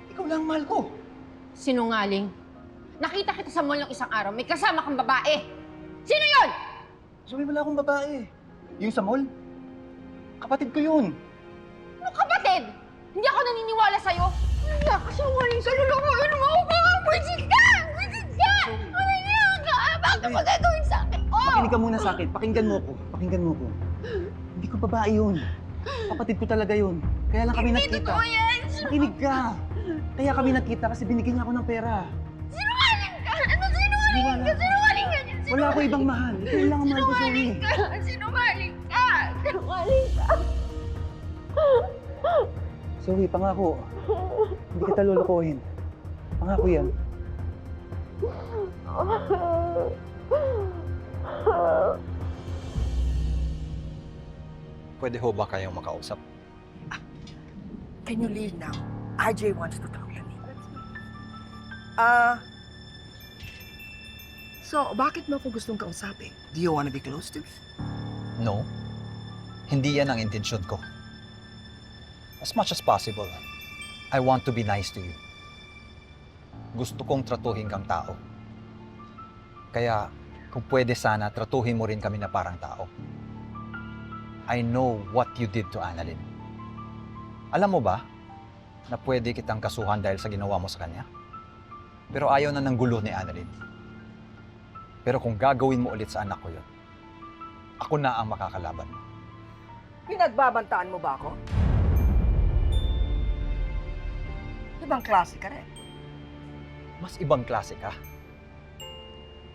Ikaw lang ang mahal ko. Sinungaling. Nakita kita sa mall ng isang araw, may kasama kang babae. Sino yun? Zoe, wala akong babae. Yung sa mall? Kapatid ko yun. Anong kapatid? Hindi ako naniniwala sa'yo. Nagya ka, sinungaling sa lulukuin mo ako. Buisit ka! Buisit ka! Nagya ka! Bakit mo gagawin sa akin? Oh! Makinig ka muna sa akin. Pakinggan mo ko. Pakinggan mo ko. Hindi ko babae yun. Kapatid ko talaga yun. Kaya lang kami Hindi nakita. totoo yan! Makinig ka. Kaya kami nakita kasi binigyan niya ako ng pera. Sinungaling ka! Ano sinungaling ka? Sinungaling ka! Wala ako ibang mahal. Ikaw lang ang mahal ko, Zoe. Sinungaling ka! Sinungaling ka! Sinungaling ka! Zoe, pangako. Hindi kita lulukuhin. Pangako yan. Pwede ho ba kayong makausap? Can you leave now? RJ wants to talk to me. So, bakit mo ako gustong kausapin? Do you want to be close to me? No. Hindi yan ang intensyon ko. As much as possible, I want to be nice to you. Gusto kong tratuhin kang tao. Kaya, kung pwede sana, tratuhin mo rin kami na parang tao. I know what you did to Annalyn. Alam mo ba, na pwede kitang kasuhan dahil sa ginawa mo sa kanya? Pero ayaw na ng gulo ni Annalyn. Pero kung gagawin mo ulit sa anak ko yun, ako na ang makakalaban mo. Pinagbabantaan mo ba ako? Ibang klase ka rin. Mas ibang klase ka.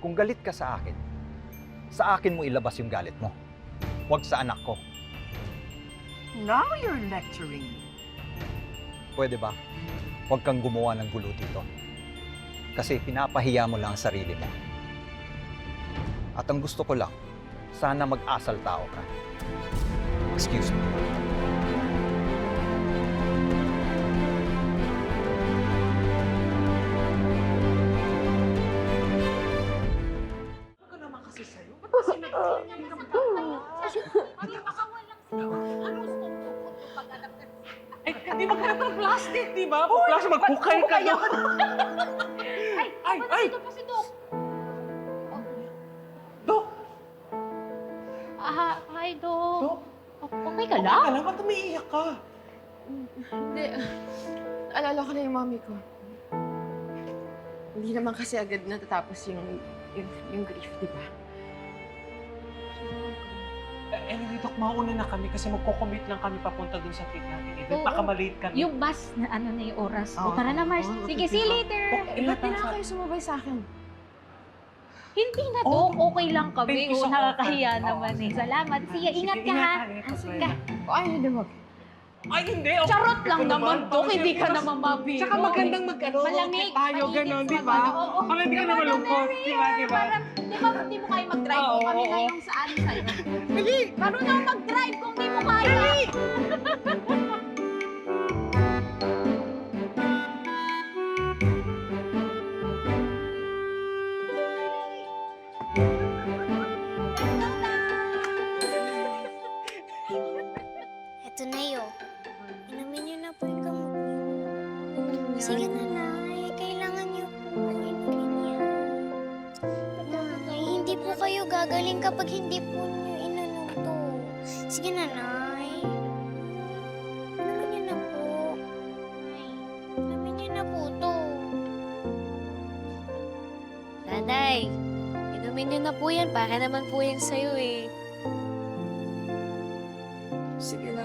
Kung galit ka sa akin mo ilabas yung galit mo. Huwag sa anak ko. Now you're lecturing me. Pwede ba? Huwag kang gumawa ng gulo dito. Kasi pinapahiya mo lang ang sarili mo. At ang gusto ko lang, sana mag-asal tao ka. Excuse me. Ano naman kasi sa'yo? Ba't kasi nagsisinyan ka Ay, hindi maghanap ng plastic, di ba? Kung plastic, maghukay ka doon. Ay! Ito pa si Doc. Dok! Hi, Doc. Dok? Okay ka Okay lang? ka lang? Ba't umiiyak ka? Hindi. Alala ko na yung mami ko. Hindi naman kasi agad natatapos yung grief, di ba? Anyway, Dok, mauna na kami kasi magko-commit lang kami papunta dun sa trip natin. Even Oo. baka malate kami. Yung bus na ano na yung oras. Oo. O tara na, Mars. Oo, Sige, see you later. Ba't di na kayo sumabay sa akin? Hindi na, Dok. Okay lang kami. Thank you O, sa nakakahiya offer. naman Oo, eh. sige. Salamat. Sige, ingat ka Sige, ha. ingat ka. Sige ka. Ay, hindi wag. Ay, hindi. Okay. Charot lang Ito naman, Dok. Tapos Hindi yun, ka tapos- naman mabiro. Tsaka magandang mag-ano, Malamig, tayo, mainit gano'n, di naman. ba? Oo. Para hindi ka na malungkot, di ba, di ba? Di ba, hindi mo kaya mag-drive Oo, ko? Kami na oo. yung saan sa'yo. Dali! Marunong mag-drive kung di mo kaya. Dali! Eto na yun. Inumin niyo na po yung gamot niyo. Sige na, Nay. Kailangan niyo po inumin yan. Nay, hindi po kayo gagaling kapag hindi po niyo inunom to. Sige na, Nay. Inumin niyo na po. Nay, inumin niyo na po to. Nanay, inumin niyo na po yan. Para naman po yan sa'yo eh. Sige na.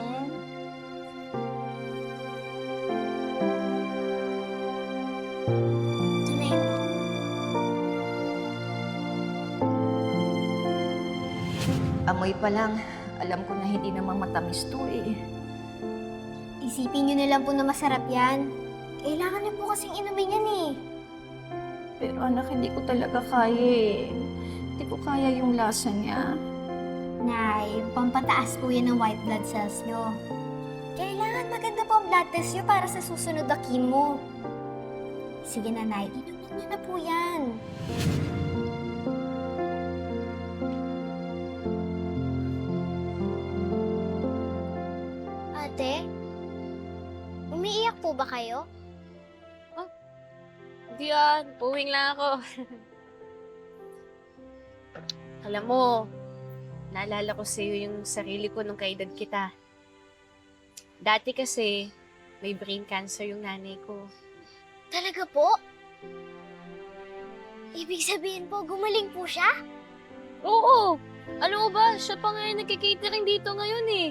Ito na yun. Amoy pa lang, alam ko na hindi naman matamis to eh. Isipin niyo na lang po na masarap yan. Kailangan niyo po kasing inumin yan eh. Pero anak, hindi ko talaga kaya eh. Hindi ko kaya yung lasa niya. Nay, pampataas po yan ng white blood cells nyo. Kailangan maganda po ang blood test nyo para sa susunod na chemo. Sige na, Nay, inumin nyo na po yan. Ate, umiiyak po ba kayo? Hindi yan. Puwing lang ako. Alam mo, naalala ko sa'yo yung sarili ko nung kaedad kita. Dati kasi, may brain cancer yung nanay ko. Talaga po? Ibig sabihin po, gumaling po siya? Oo! Alam mo ba, siya pa nga yung nagkikatering dito ngayon eh.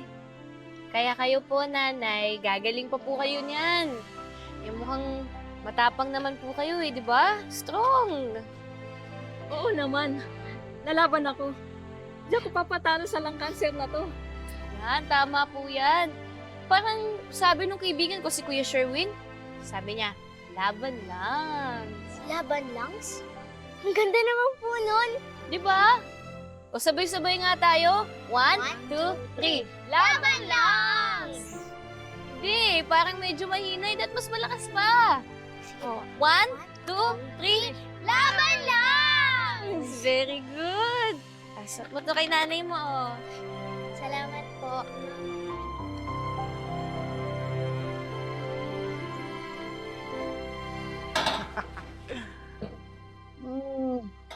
Kaya kayo po, nanay, gagaling pa po kayo niyan. Yung mukhang matapang naman po kayo eh, di ba? Strong! Oo naman. Nalaban ako. Hindi ako papatalo sa lung cancer na to. Yan, tama po yan. Parang sabi nung kaibigan ko si Kuya Sherwin, sabi niya, laban lang. Laban langs? Ang ganda naman po nun. Di ba? O sabay-sabay nga tayo. 1, 2, 3. Laban lang! Hindi, parang medyo mahina. Dapat mas malakas pa. O, 1, 2, 3. Laban lang! Very good. Asot mo to kay nanay mo, oh. Salamat po.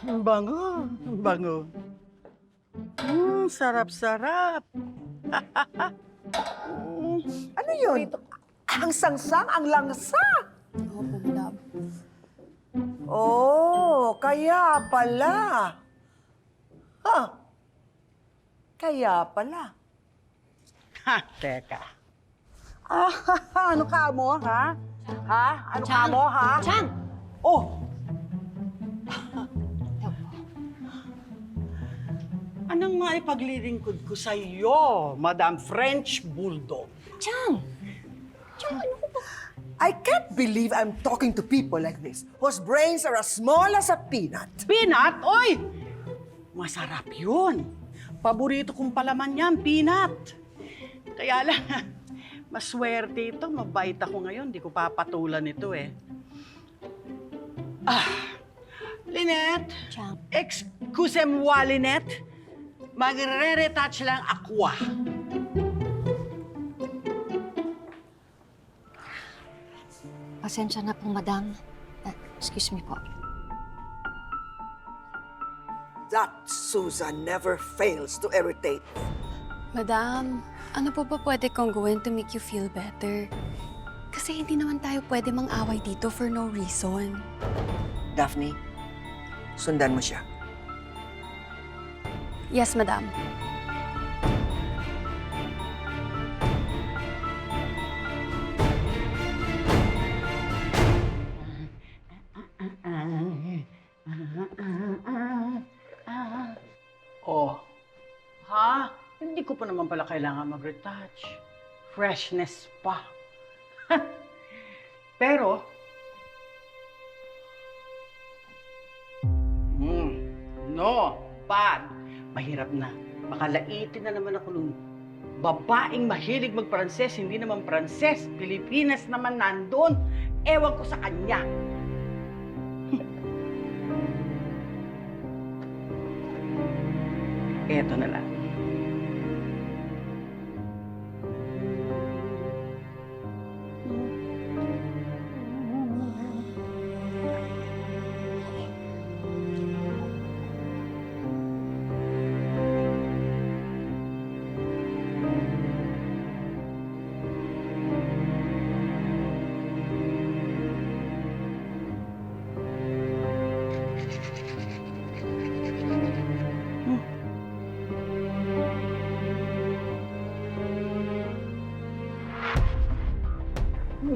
Ang bango, ang bango. Sarap-sarap. Ano yun? Ang sangsang, ang langsa. Opo, madam. Oh, kaya pala. Kaya pala. Teka. Ano ka mo, ha? Ano ka mo, ha? Chang! Oh! Anong maipaglilingkod ko sa iyo, Madam French Bulldog? Chang! Chang, ano ko ba? I can't believe I'm talking to people like this, whose brains are as small as a peanut. Peanut? Oy! Masarap yun. Paborito kong palaman yan, peanut. Kaya lang, maswerte ito. Mabait ako ngayon. Di ko papatulan ito eh. Lynette? Chang. Excuse-moi, Lynette. Magre-retouch lang aqua. Pasensya na po, madam. Excuse me po. That Susan never fails to irritate me. Madam, ano po ba pwede kong gawin to make you feel better? Kasi hindi naman tayo pwede mang-away dito for no reason. Daphne, sundan mo siya. Yes, madam. Oh, ha? Hindi ko pa naman pala kailangan mag-retouch. freshness pa. Pero, no, bad. Mahirap na. Makalaitin na naman ako nung babaeng mahilig mag-Pranses, hindi naman Pranses. Pilipinas naman nandun. Ewan ko sa kanya. Eto na lang.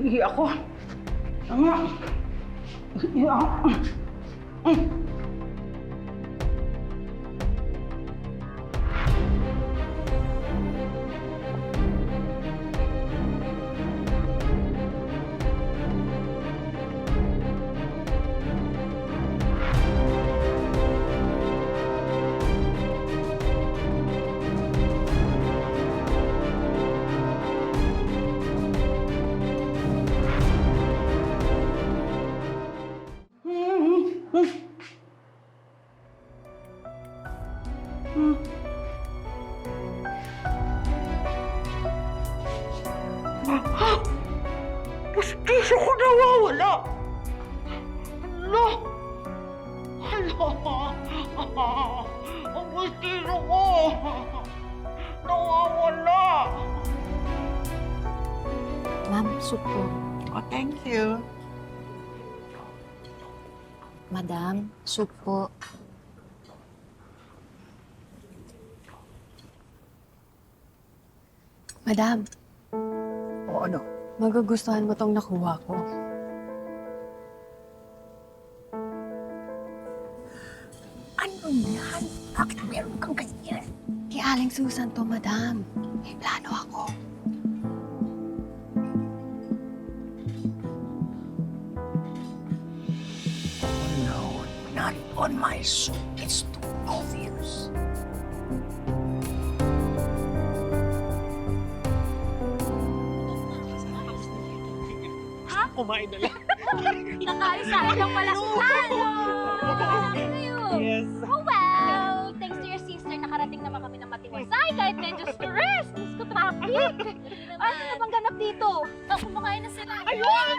Ihi ako. Tama. Ihi ako. Pustiso ko nawawala! Hala! Hala! Ang pustiso ko! Nawawala! Ma'am, soup po. Oh, thank you. Madam, soup po. Madam, O ano? magugustuhan mo tong nakuha ko. Ano yan? Bakit meron kang ganyan? Kay Aling Susan to, madam. May plano ako. No, not on my soup. It's too obvious. Kumain na lang. Nakaisahan lang pala. Hello! Kayo? Yes. Oh, well, thanks to your sister, nakarating naman kami ng matiwasay kahit medyo stress. Diyos ko, traffic. Ano na bang ganap dito? Kumakain na sila. Ayun!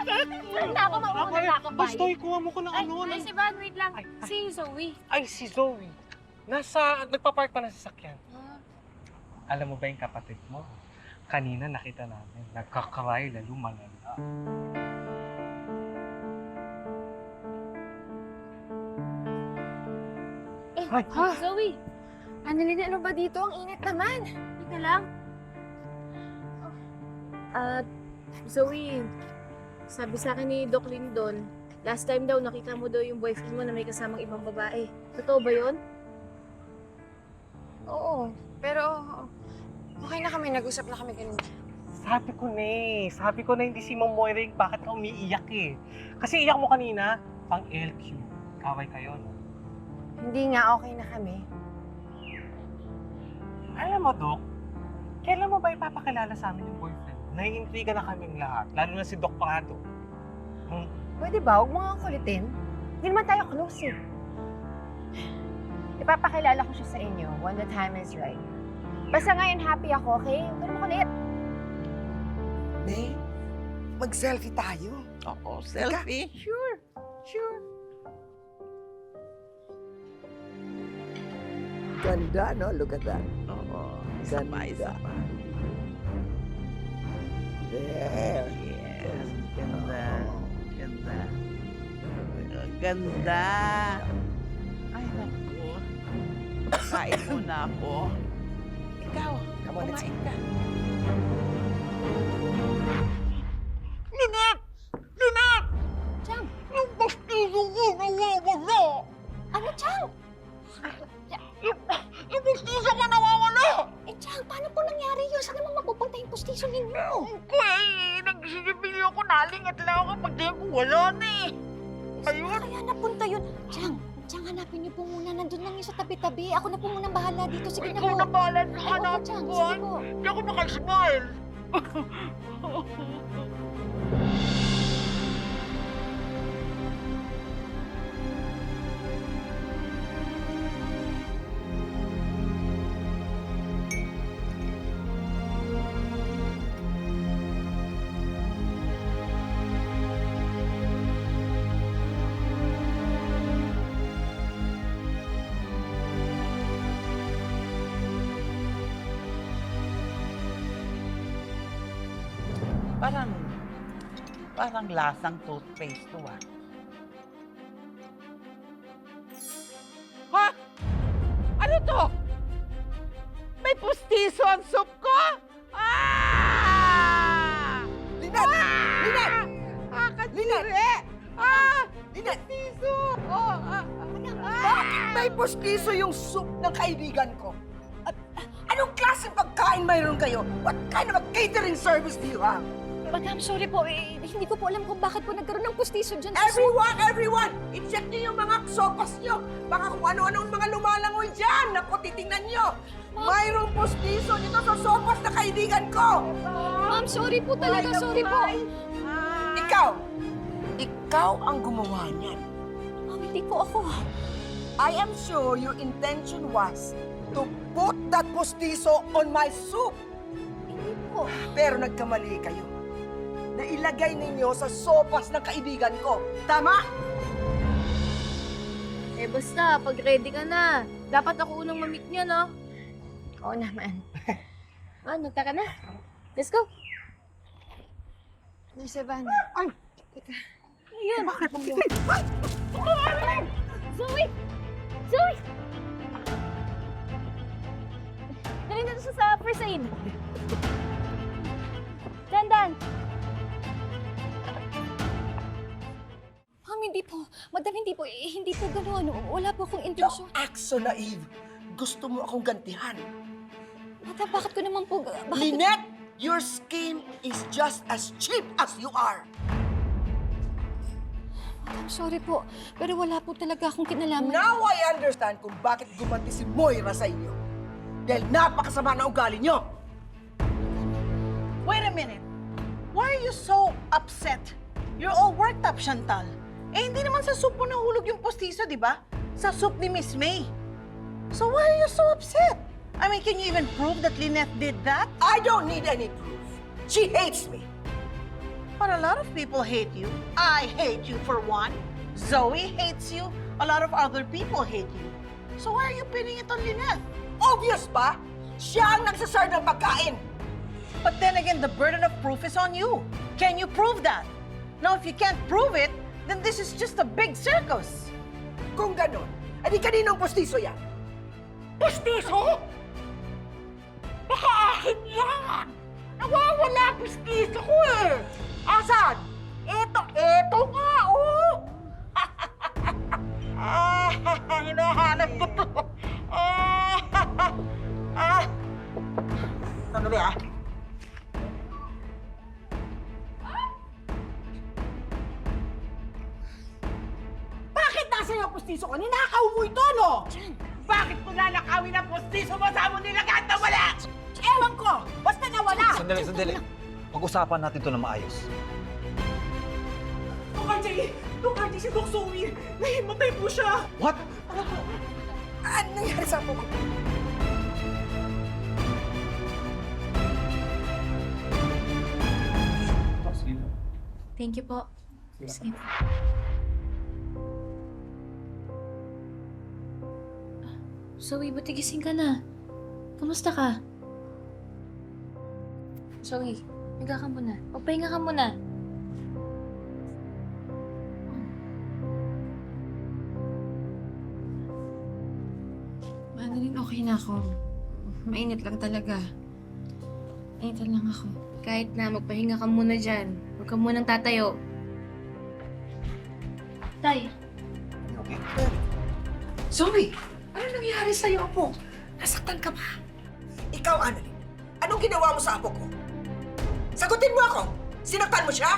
Hindi ako mauna na ako, Basta ikuha mo ko ng ano. Ay, si Van, wait lang. Si Zoe. Ay, si Zoe. Nagpa-park pa ng sasakyan. Alam mo ba yung kapatid mo? Kanina nakita namin. Nagkakaray, lalo malala. Ay, Zoe. Annalyn, ano ba dito? Ang init naman. Teka lang. Zoe, sabi sa akin ni Doc Lindon, last time daw nakita mo daw yung boyfriend mo na may kasamang ibang babae. Totoo ba yun? Oo, pero okay na kami. Nag-usap na kami kanina. Sabi ko na hindi si Ma'am Moira yung bakit ka umiiyak eh. Kasi iyak mo kanina, pang LQ. Kaway kayo, no? Hindi nga, okay na kami. Alam mo, Doc, kailan mo ba ipapakilala sa amin yung boyfriend? Naiintriga na kaming lahat, lalo na si Doc Prado. Pwede ba? Huwag mo nga kulitin. Hindi naman tayo close eh. Ipapakilala ko siya sa inyo when the time is right. Basta ngayon happy ako, okay? Huwag mo kulit. Nay, mag-selfie tayo. Oo, selfie. Sure. Ganda, no? Look at that. Oo. Ganda. There. Yes. Ganda. Ay, naku. Kain muna ako. Ikaw, Come on, let's kumain eat. ka. Lynette! Lynette! Chang! Yung bastizo ko nawawala! Ano, Chang? Yung bastizo ko nawawala! Eh, Chang, paano po nangyari yun? Saan naman mapupunta yung pustiso ninyo? Okay, nagsisimili ako, nalingat lang ako pag di ko wala na eh. Ayun. Kaya napunta yun. Chang, hanapin niyo po muna. Nandun lang yun sa tabi-tabi. Ako na po muna bahala dito. Sige na po. Ikaw na bahala sa Opo, hanapin Chang. ko. Sige po. Hindi ako makasmile. Parang lasang toothpaste to, ah. Ha? Ano to? May pustiso ang soup ko? Ah! Linet! Linet! Linet! Ah! Pustiso! Oh, Bakit may pustiso yung soup ng kaibigan ko? At anong klaseng pagkain mayroon kayo? What kind of a catering service do you have? Madam, sorry po. Hindi ko po alam kung bakit po nagkaroon ng pustiso dyan. Everyone! I-check niyo yung mga sopas niyo. Baka kung ano-anong mga lumalangoy dyan. Naku, titingnan niyo. Mayroong pustiso dito sa sopas na kaibigan ko. Ma'am, sorry po talaga. Sorry po. Ikaw ang gumawa niyan. Ma'am, hindi po ako. I am sure your intention was to put that pustiso on my soup. Hindi po. Pero nagkamali kayo. Na ilagay ninyo sa sopas ng kaibigan ko. Tama? Eh basta, pag ready ka na. Dapat ako unang mamit niya, no? Oo naman. Nagtaka na. Let's go. Nurse Savannah. Ay! Teka. Ayan. Bakit? Ay! Zoe! Zoe! Dali na siya sa first aid. Dan! Ma'am, hindi po. Madam, hindi po. Hindi po gano'n. Wala po akong intensyon. Don't act so naive. Gusto mo akong gantihan. Madam, bakit ko naman po... Lynette, your skin is just as cheap as you are. Madam, sorry po. Pero wala po talaga akong kinalaman. Now I understand kung bakit gumanti si Moira sa inyo. Dahil napakasama na ugali niyo. Wait a minute. Why are you so upset? You're all worked up, Chantal. Eh, hindi naman sa soup mo nahulog yung postiso, di ba? Sa soup ni Miss May. So why are you so upset? I mean, can you even prove that Lynette did that? I don't need any proof. She hates me. But a lot of people hate you. I hate you for one. Zoe hates you. A lot of other people hate you. So why are you pinning it on Lynette? Obvious ba? Siya ang nagsaserve ng pagkain. But then again, the burden of proof is on you. Can you prove that? Now, if you can't prove it, then this is just a big circus. Kung ganon, edi kaninong postiso yan? Postiso? Baka akin yan! Nawawala postiso ko eh! Asan? Eto nga, oh! Hinahanap ko to. Sandali ah. Bakit nasa iyo postiso ko? Ninakaw mo ito, no? Bakit ko nanakawin ang postiso mo sa mo nilagaan na wala? Ewan ko! Basta nawala! Sandali. Pag-usapan natin to na maayos. Dok RJ, si Doc Zoe! Nahimatay po siya! What? Ano nangyari sa apo ko? Thank you po. Sige. Zoe, buti gising ka na. Kamusta ka? Zoe, higa ka muna. Magpahinga ka muna. Annalyn, okay na ako. Mainit lang talaga. Mainitan lang ako. Kahit na, magpahinga ka muna dyan. Huwag ka munang tatayo. Tay. Zoe! Ano nangyari sa'yo, apo? Nasaktan ka ba? Ikaw, Annalyn, anong ginawa mo sa apo ko? Sagutin mo ako! Sinaktan mo siya?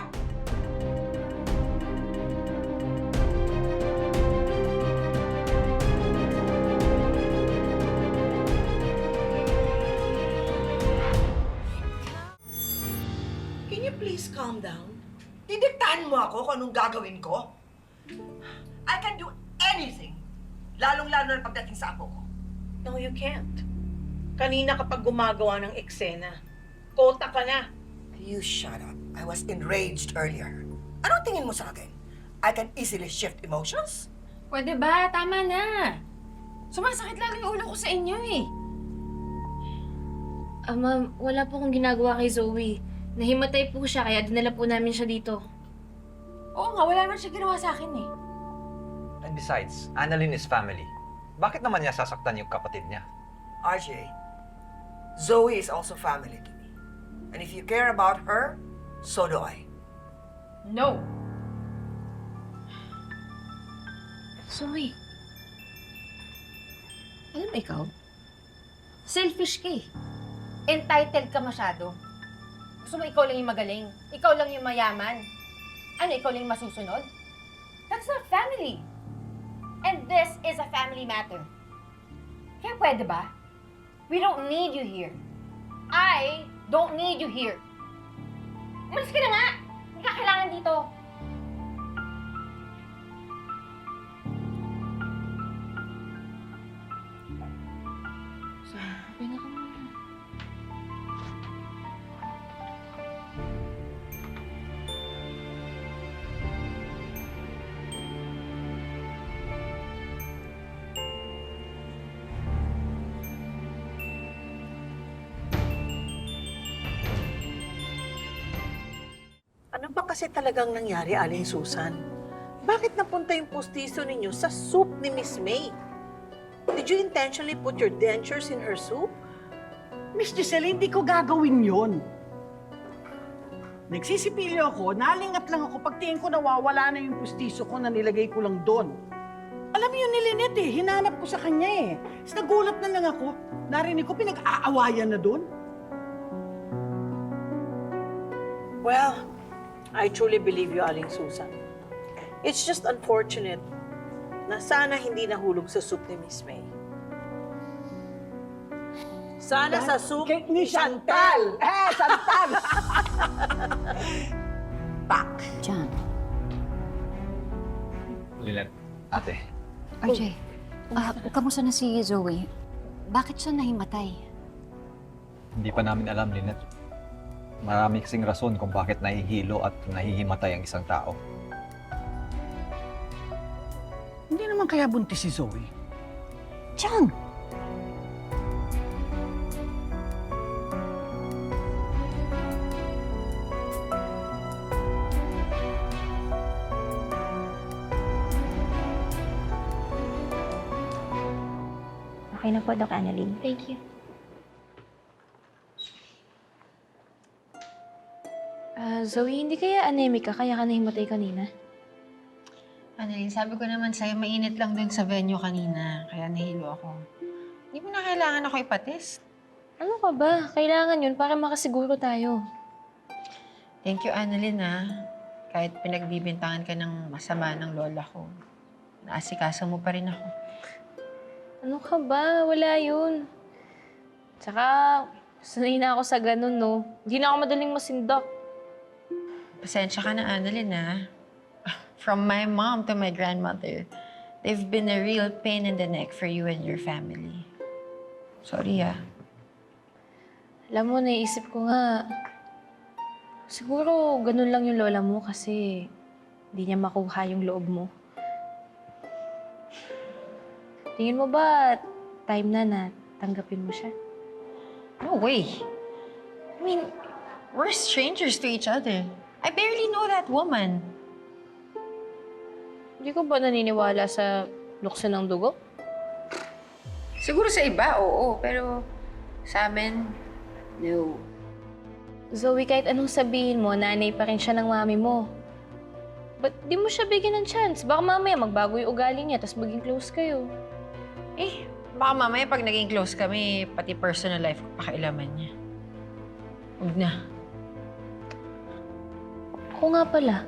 Can you please calm down? Didiktahan mo ako kung anong gagawin ko? I can do anything. Lalong-lalo na pagdating sa apo ko. No, you can't. Kanina kapag gumagawa ng eksena, kota ka na. You shut up. I was enraged earlier. Anong tingin mo sa akin? I can easily shift emotions? Pwede ba? Tama na. Sumasakit lang yung ulo ko sa inyo eh. Ma'am, wala po akong ginagawa kay Zoe. Nahimatay po siya, kaya dinala po namin siya dito. Oo nga, wala naman siya ginawa sa akin eh. And besides, Annalyn is family. Bakit naman niya sasaktan yung kapatid niya? RJ, Zoe is also family to me. And if you care about her, so do I. No! Zoe, alam mo ikaw, selfish ka eh. Entitled ka masyado. Gusto mo ikaw lang yung magaling? Ikaw lang yung mayaman? Ano, ikaw lang yung masusunod? That's not family. And this is a family matter. Kaya pwede ba? We don't need you here. I don't need you here. Umalis ka na nga! Hindi ka kailangan dito. Sabi na ka muna. Ano ba kasi talagang nangyari, Aling Susan? Bakit napunta yung postiso ninyo sa soup ni Miss May? Did you intentionally put your dentures in her soup? Miss Giselle, hindi ko gagawin yon. Nagsisipilyo ako, nalingat lang ako, pagtingin ko nawawala na yung pustiso ko na nilagay ko lang doon. Alam mo yun ni Lynette eh, hinanap ko sa kanya eh. Tapos nagulat na lang ako, narinig ko pinag-aawayan na doon. Well, I truly believe you, Aling Susan. It's just unfortunate na sana hindi nahulog sa soup ni Miss May. Sana sa soup ni Chantal! Chantal! Back. John. Lynette, ate. RJ, kamusta na si Zoe? Bakit siya nahimatay? Hindi pa namin alam, Lynette. Marami kasing rason kung bakit nahihilo at nahihimatay ang isang tao. Hindi naman kaya buntis si Zoe. John! Okay na po, Doc Annalyn. Thank you. Zoe, hindi kaya anemic ka kaya ka nahimatay kanina? Annalyn, sabi ko naman sa'yo, mainit lang dun sa venue kanina, kaya nahilo ako. Hindi mo na kailangan ako ipatest. Ano ka ba? Kailangan yun para makasiguro tayo. Thank you, Annalyn, ha. Kahit pinagbibintangan ka ng masama ng lola ko, naasikaso mo pa rin ako. Ano ka ba? Wala yun. Tsaka, sanay na ako sa ganun, no? Hindi na ako madaling masindak. Pasensya ka na, Annalyn, ha. From my mom to my grandmother, they've been a real pain in the neck for you and your family. Sorry, ha. Alam mo, naisip ko nga, siguro ganun lang yung lola mo kasi hindi niya makuha yung loob mo. Tingin mo ba time na tanggapin mo siya? No way. I mean, we're strangers to each other. I barely know that woman. Hindi ko ba naniniwala sa lukso ng dugo? Siguro sa iba, oo. Pero sa amin, no. Zoe, kahit anong sabihin mo, nanay pa rin siya ng mami mo. Ba't di mo siya bigyan ng chance? Baka mamaya magbago yung ugali niya, tapos maging close kayo. Eh, baka mamaya pag naging close kami, pati personal life ko pakialaman niya. Huwag na. Oo nga pala.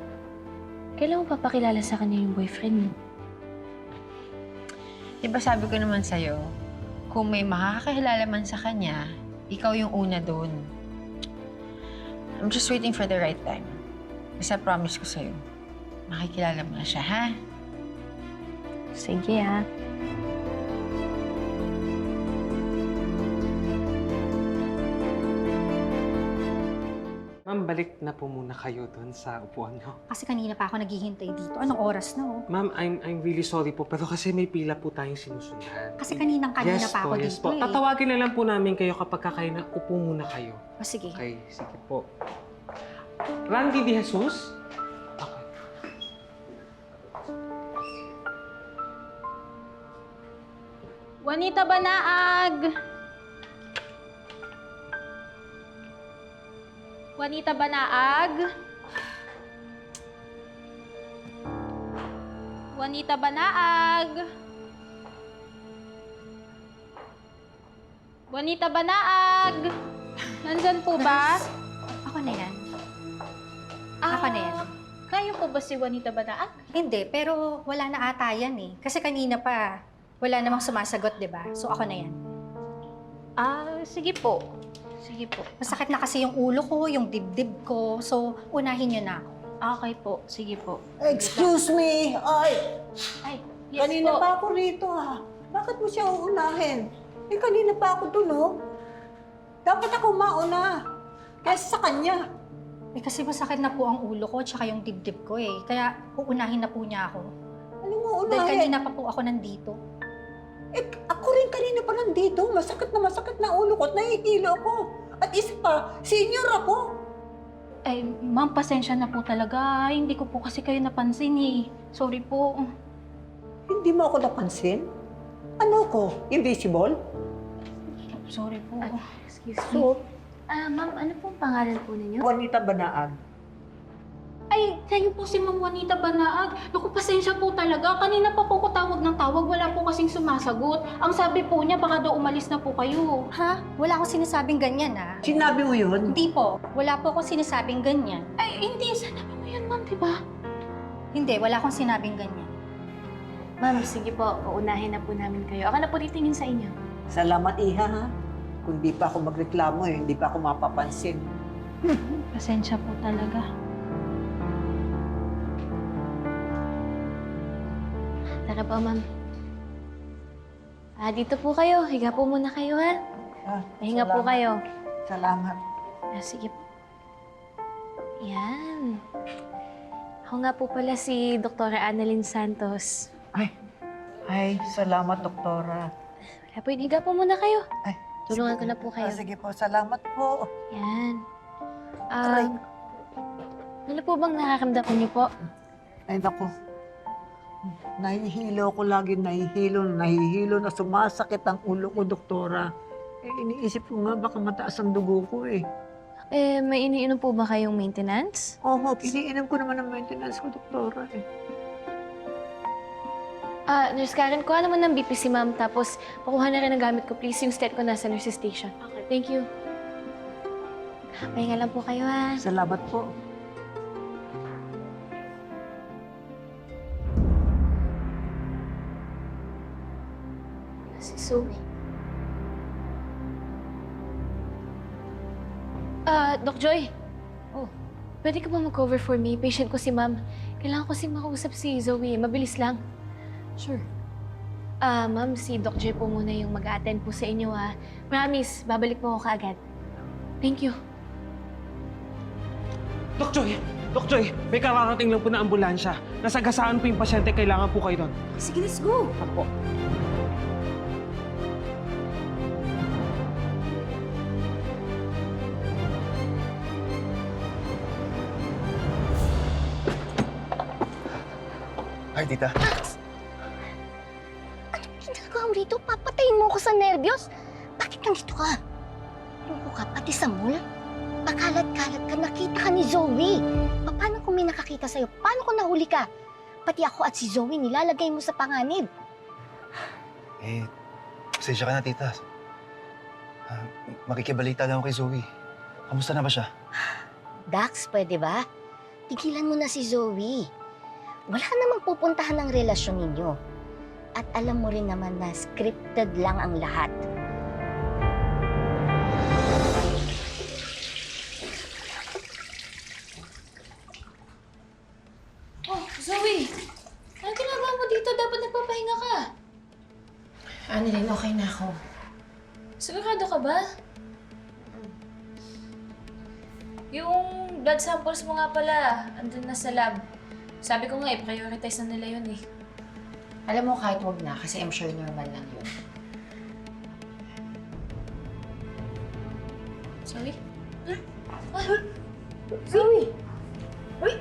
Kailan mo papakilala sa kanya yung boyfriend mo? Diba sabi ko naman sa'yo, kung may makakakilala man sa kanya, ikaw yung una doon. I'm just waiting for the right time. Basta promise ko sa'yo, makikilala mo na siya, ha? Sige, ha? Ma'am, balik na po muna kayo doon sa upuan niyo. Kasi kanina pa ako naghihintay dito. Anong oras na, oh? Ma'am, I'm really sorry po, pero kasi may pila po tayong sinusundan. Kasi kanina pa ako yes dito, po. eh. Tatawagin na lang po namin kayo kapag kakain na. Upo muna kayo. O, sige. Okay, sige po. Randy De Jesus? Okay. Juanita Banaag! Juanita Banaag? Juanita Banaag? Juanita Banaag? Nandyan po ba? Ako na yan. Ah, Ako na yan. Kayo po ba si Juanita Banaag? Hindi, pero wala na ata yan eh. Kasi kanina pa, wala namang sumasagot, di ba? So ako na yan. Sige po. Sige po. Masakit na kasi yung ulo ko, yung dibdib ko. So, unahin niyo na ako. Okay po. Sige po. Excuse me! Ay! Ay, yes Kanina po. pa ako rito, ha? Bakit mo siya uunahin? Eh, kanina pa ako dun, oh. Dapat ako mauna. Kaysa sa kanya. Eh, kasi masakit na po ang ulo ko, tsaka yung dibdib ko eh. Kaya, uunahin na po niya ako. Ano mo unahin? Dahil kanina pa po ako nandito. Eh, ako rin kanina pa nandito. Masakit na ulo ko at nahihilo ko. At isa pa, senior ako. Ay, ma'am, pasensya na po talaga. Hindi ko po kasi kayo napansin eh. Sorry po. Hindi mo ako napansin? Ano ko? Invisible? Sorry po. Excuse me. So, Ma'am, ano pong pangalan po ninyo? Juanita Banaag. Ay, kayo po si Ma'am Juanita Banaag. Naku, pasensya po talaga. Kanina pa po ko tawag ng tawag. Wala po kasing sumasagot. Ang sabi po niya, baka daw umalis na po kayo. Ha? Wala akong sinasabing ganyan, ah. Sinabi mo yun? Hindi po. Wala po akong sinasabing ganyan. Ay, hindi. Sinabi mo yun, ma'am, di ba? Hindi, wala akong sinabing ganyan. Ma'am, sige po. Uunahin na po namin kayo. Ako na po titingin sa inyo. Salamat, Iha, ha? Kung di pa ako magreklamo, eh, hindi pa ako mapapansin. Pasensya po talaga. Tara po, ma'am. Dito po kayo. Higa po muna kayo, ha? Pahinga po kayo. Salamat. Sige po. Yan. Ako nga po pala si Dr. Annalyn Santos. Ay, salamat, doktora. Wala po, higa po muna kayo. Tulungan ko na po kayo. Sige po, salamat po. Yan. Ano po bang nakakamdaman niyo po? Ay, naku. Nahihilo ko lagi, nahihilo na sumasakit ang ulo ko, doktora. Eh, iniisip ko nga baka mataas ang dugo ko eh. May iniinom po ba kayong maintenance? Oo, iniinom ko naman ang maintenance ko, doktora eh. Nurse Karen, kuha naman ng BP si ma'am, tapos pakuha na rin ang gamit ko, please. Yung stent ko nasa nurse station. Okay. Thank you. Pahinga lang po kayo, ha? Salamat po. Si Zoe. Doc Joy. Oh, pwede ka ba mag-cover for me? Patient ko si ma'am. Kailangan ko si makausap si Zoe. Mabilis lang. Sure. Ma'am, si Doc Joy po muna yung mag-attend po sa inyo, ha? Promise, babalik po ako kaagad. Thank you. Doc Joy! Doc Joy! May kararating lang po na ambulansya. Nasagasaan po yung pasyente. Kailangan po kayo doon. Sige, let's go. Ako. Hi, tita. Anong ginagawa mo rito? Papatayin mo ako sa nervyos? Bakit nandito ka? Loko ka pati sa mall? Pakalat-kalat ka, nakita ka ni Zoe. Paano kung may nakakita sa'yo? Paano kung nahuli ka? Pati ako at si Zoe nilalagay mo sa panganib. Eh, pasensya ka na, tita. Makikibalita lang ako kay Zoe. Kamusta na ba siya? Dax, pwede ba? tigilan mo na si Zoe. Wala namang pupuntahan ng relasyon ninyo. At alam mo rin naman na scripted lang ang lahat. Oh, Zoe! Anong ginagawa mo dito? Dapat nagpapahinga ka. Annalyn, okay na ako. Sigurado ka ba? Yung blood samples mo nga pala, andun na sa lab. Sabi ko nga, i-prioritize na nila yun eh. Alam mo, kahit wag na, kasi I'm sure normal lang yun. Zoe? Zoe! Uy!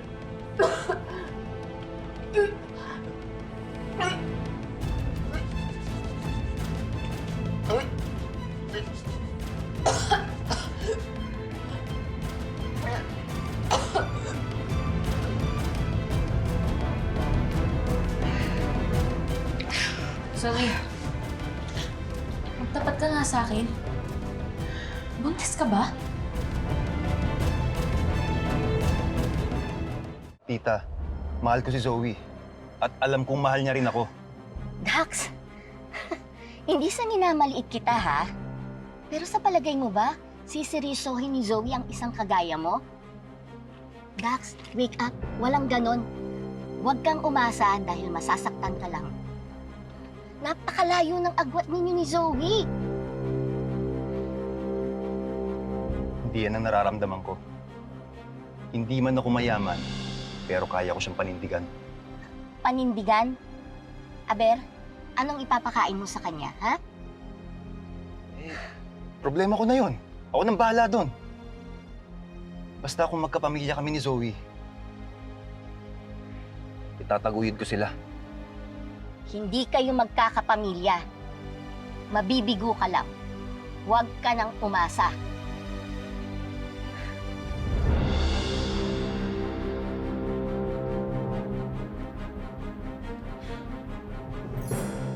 Zoe, magtapat ka nga sa akin. Buntis ka ba? Tita, mahal ko si Zoe. At alam kong mahal niya rin ako. Dax, hindi sa minamaliit kita ha. Pero sa palagay mo ba, siseryosohin ni Zoe ang isang kagaya mo? Dax, wake up. Walang ganon. Huwag kang umasa dahil masasaktan ka lang. Napakalayo ng agwat ninyo ni Zoe. Hindi yan ang nararamdaman ko. Hindi man ako mayaman, pero kaya ko siyang panindigan. Panindigan? Aber, anong ipapakain mo sa kanya, ha? Problema ko na yun. Ako nang bahala doon. Basta kung magkapamilya kami ni Zoe, itataguyod ko sila. Hindi kayo magkakapamilya. Mabibigo ka lang. Huwag ka nang umasa.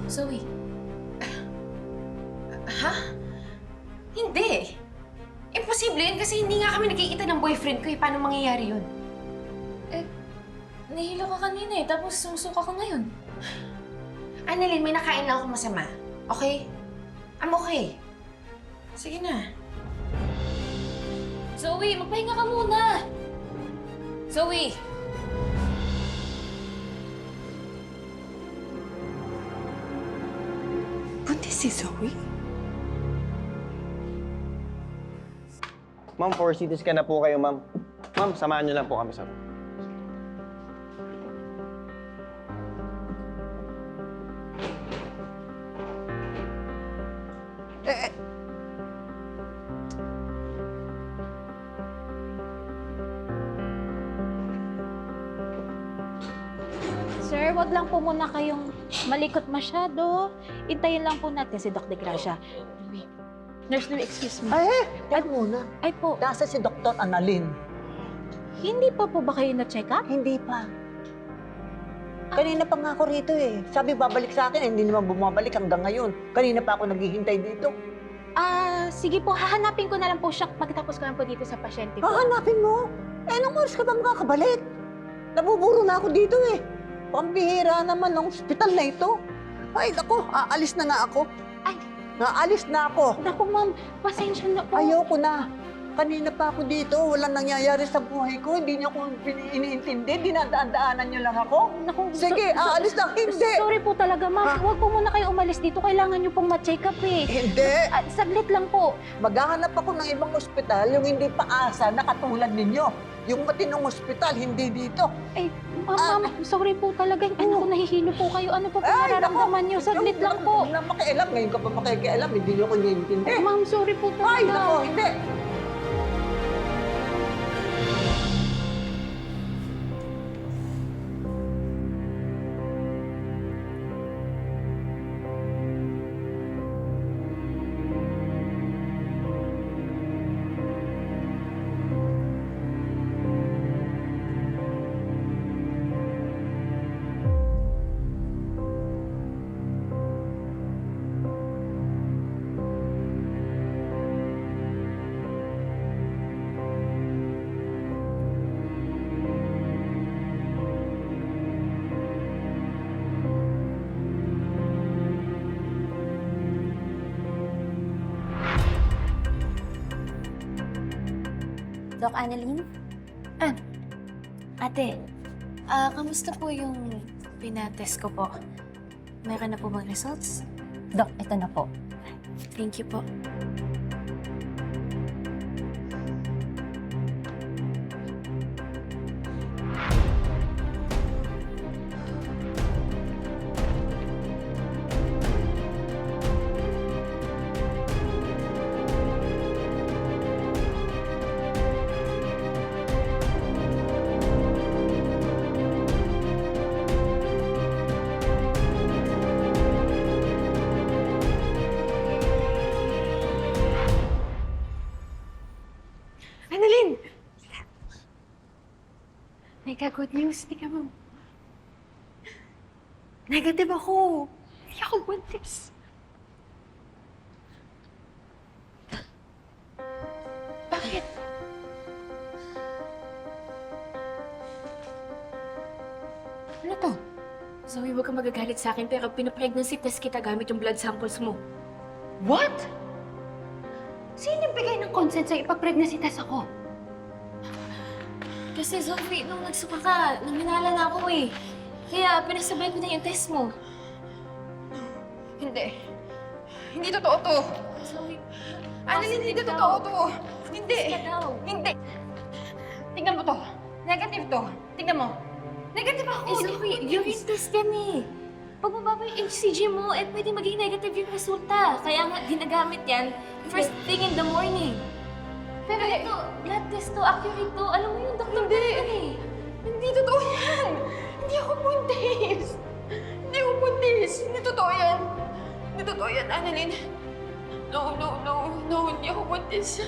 Zoe. Ha? Hindi. Imposible yun kasi hindi nga kami nakikita ng boyfriend ko eh. Paano mangyayari yun? Nahilo ka kanina eh, tapos sumusuka ka ngayon. Annalyn, may nakain lang ako masama. Okay? I'm okay. Sige na. Zoe, magpahinga ka muna! Zoe! Buntis si Zoe? Ma'am, 4 CT scan na po kayo, ma'am. Ma'am, samahan niyo lang po kami sa room. Sir, wag lang po muna kayong malikot masyado. Intayin lang po natin si Doc De Gracia. Nurse Louie, excuse me. Teka muna. Ay po. Nasa si Dr. Annalyn. Hindi pa po ba kayo na-check up? Hindi pa. Kanina pa nga ako rito eh. Sabi babalik sa akin, hindi naman bumabalik hanggang ngayon. Kanina pa ako naghihintay dito. Sige po, hahanapin ko na lang po siya pagkatapos ko lang po dito sa pasyente po. Hahanapin mo? Eh, anong oras ka ba makakabalik? Nabuburo na ako dito eh. Pambihira naman ng ospital na ito. Ay, naku, aalis na nga ako. Ay, naalis na ako. Naku, ma'am, pasensya na po. Ayoko na. Kanina pa ako dito, walang nangyayari sa buhay ko. Hindi niyo ako iniintindi, dinadaan-daanan niyo lang ako. Naku, sige, aalis na. Hindi! Sorry po talaga, ma'am. Huwag po muna kayo umalis dito. Kailangan niyo pong ma-check up eh. Hindi! Saglit lang po. Maghahanap ako ng ibang ospital, yung hindi paasa na katulad ninyo. Yung matinong ospital, hindi dito. Ay, ma'am, sorry po talaga. Ano ko, nahihilo po kayo. Ano po nararamdaman niyo? Saglit lang po. Huwag na makialam. Ngayon ka pa makikialam. Hindi niyo ko iniintindi. Ma'am, sorry po talaga. Ay, naku, hindi! Doc Annalyn? Ate, kamusta po yung pinatest ko po? Meron na po bang results? Doc, ito na po. Thank you po. Annalyn! Mega good news. Tingnan mo. Negative ako. Hindi ako buntis. Bakit? Ano to? Zoe, huwag kang magagalit sa akin pero pinapregnancy test kita gamit yung blood samples mo. What? Sino nagbigay ng consent sa ipag-pregnancy test ako? Kasi Zoe, nung nagsuka ka, naminala na ako eh. Kaya pinasabay ko na yung test mo. Hindi. Hindi totoo to. Zoe, Annalyn, hindi totoo to. Hindi. Hindi. Tingnan mo to. Negative to. Tingnan mo. Negative ako. Zoe, urine test yan eh. Pag mababa yung HCG mo, pwede maging negative yung resulta. Kaya nga, ginagamit yan first thing in the morning. Pero ito, blood test to, accurate to. Alam mo yung doktor ko yan eh. Hindi totoo yan. Hindi ako buntis. Hindi ako buntis. Hindi totoo yan. Hindi totoo yan, Annalyn. No. Hindi ako buntis.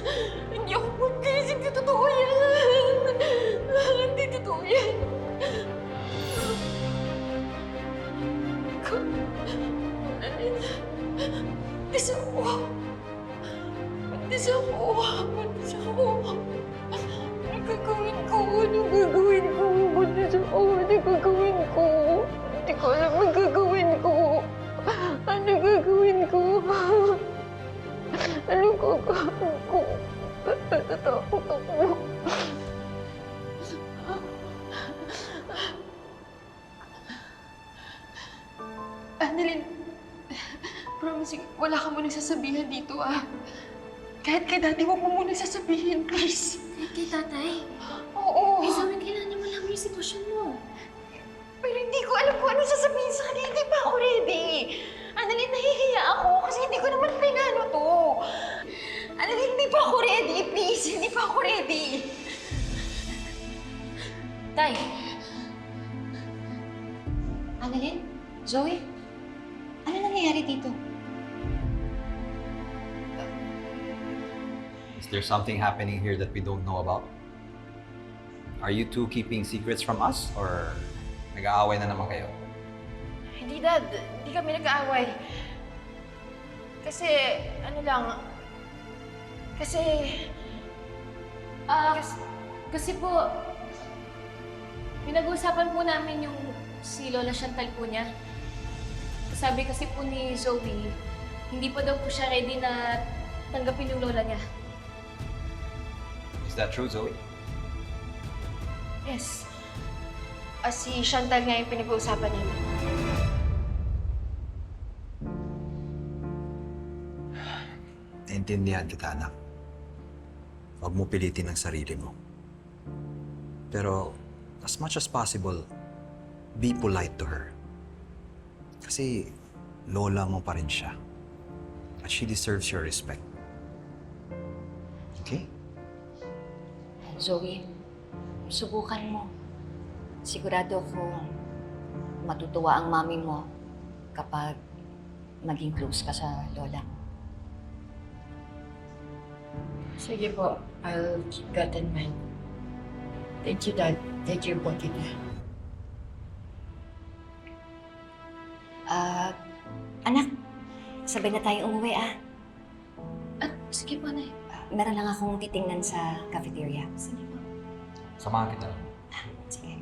Hindi ako buntis. Hindi totoo yan. Hindi totoo yan. Annalyn. Buntis ako. Buntis ako. Buntis ako. Ano gagawin ko? Ano gagawin ko? Buntis ako. Ano gagawin ko? Hindi ko alam ang gagawin ko. Ano gagawin ko? Ano gagawin ko? Natatakot ako. Annalyn, promise, wala ka mo nagsasabihan dito ah. Kahit kay daddy, huwag mo muna sasabihin, please. Kay tatay? Oo. Zoe, kailangan niya malaman yung sitwasyon mo. Pero hindi ko alam kung ano sasabihin sa kanya. Hindi pa ako ready. Annalyn, nahihiya ako kasi hindi ko naman plinano to. Annalyn, hindi pa ako ready. Please, hindi pa ako ready. Tay! Annalyn? Zoe? Ano nangyayari dito? Is there something happening here that we don't know about? Are you two keeping secrets from us or nag-aaway na naman kayo? Hindi, Dad. Hindi kami nag-aaway. Kasi, ano lang... Kasi po, pinag-uusapan po namin yung si Lola Chantal po niya. Sabi kasi po ni Zoe, hindi pa daw po siya ready na tanggapin yung lola niya. Is that true, Zoe? Yes. Si Chantal nga yung pinag-uusapan niya. Naintindihan kita, anak. Huwag mo pilitin ang sarili mo. Pero, as much as possible, be polite to her. Kasi, lola mo pa rin siya. At she deserves your respect. Okay? Zoe, subukan mo. Sigurado akong matutuwa ang mami mo kapag maging close ka sa lola mo. Sige po. I'll keep that in mind. Thank you, Dad. Thank you po, Tita. Anak, sabay na tayo umuwi Sige po, Nay. Meron lang akong titingnan sa cafeteria. Sige po. Samahan kita. Sige.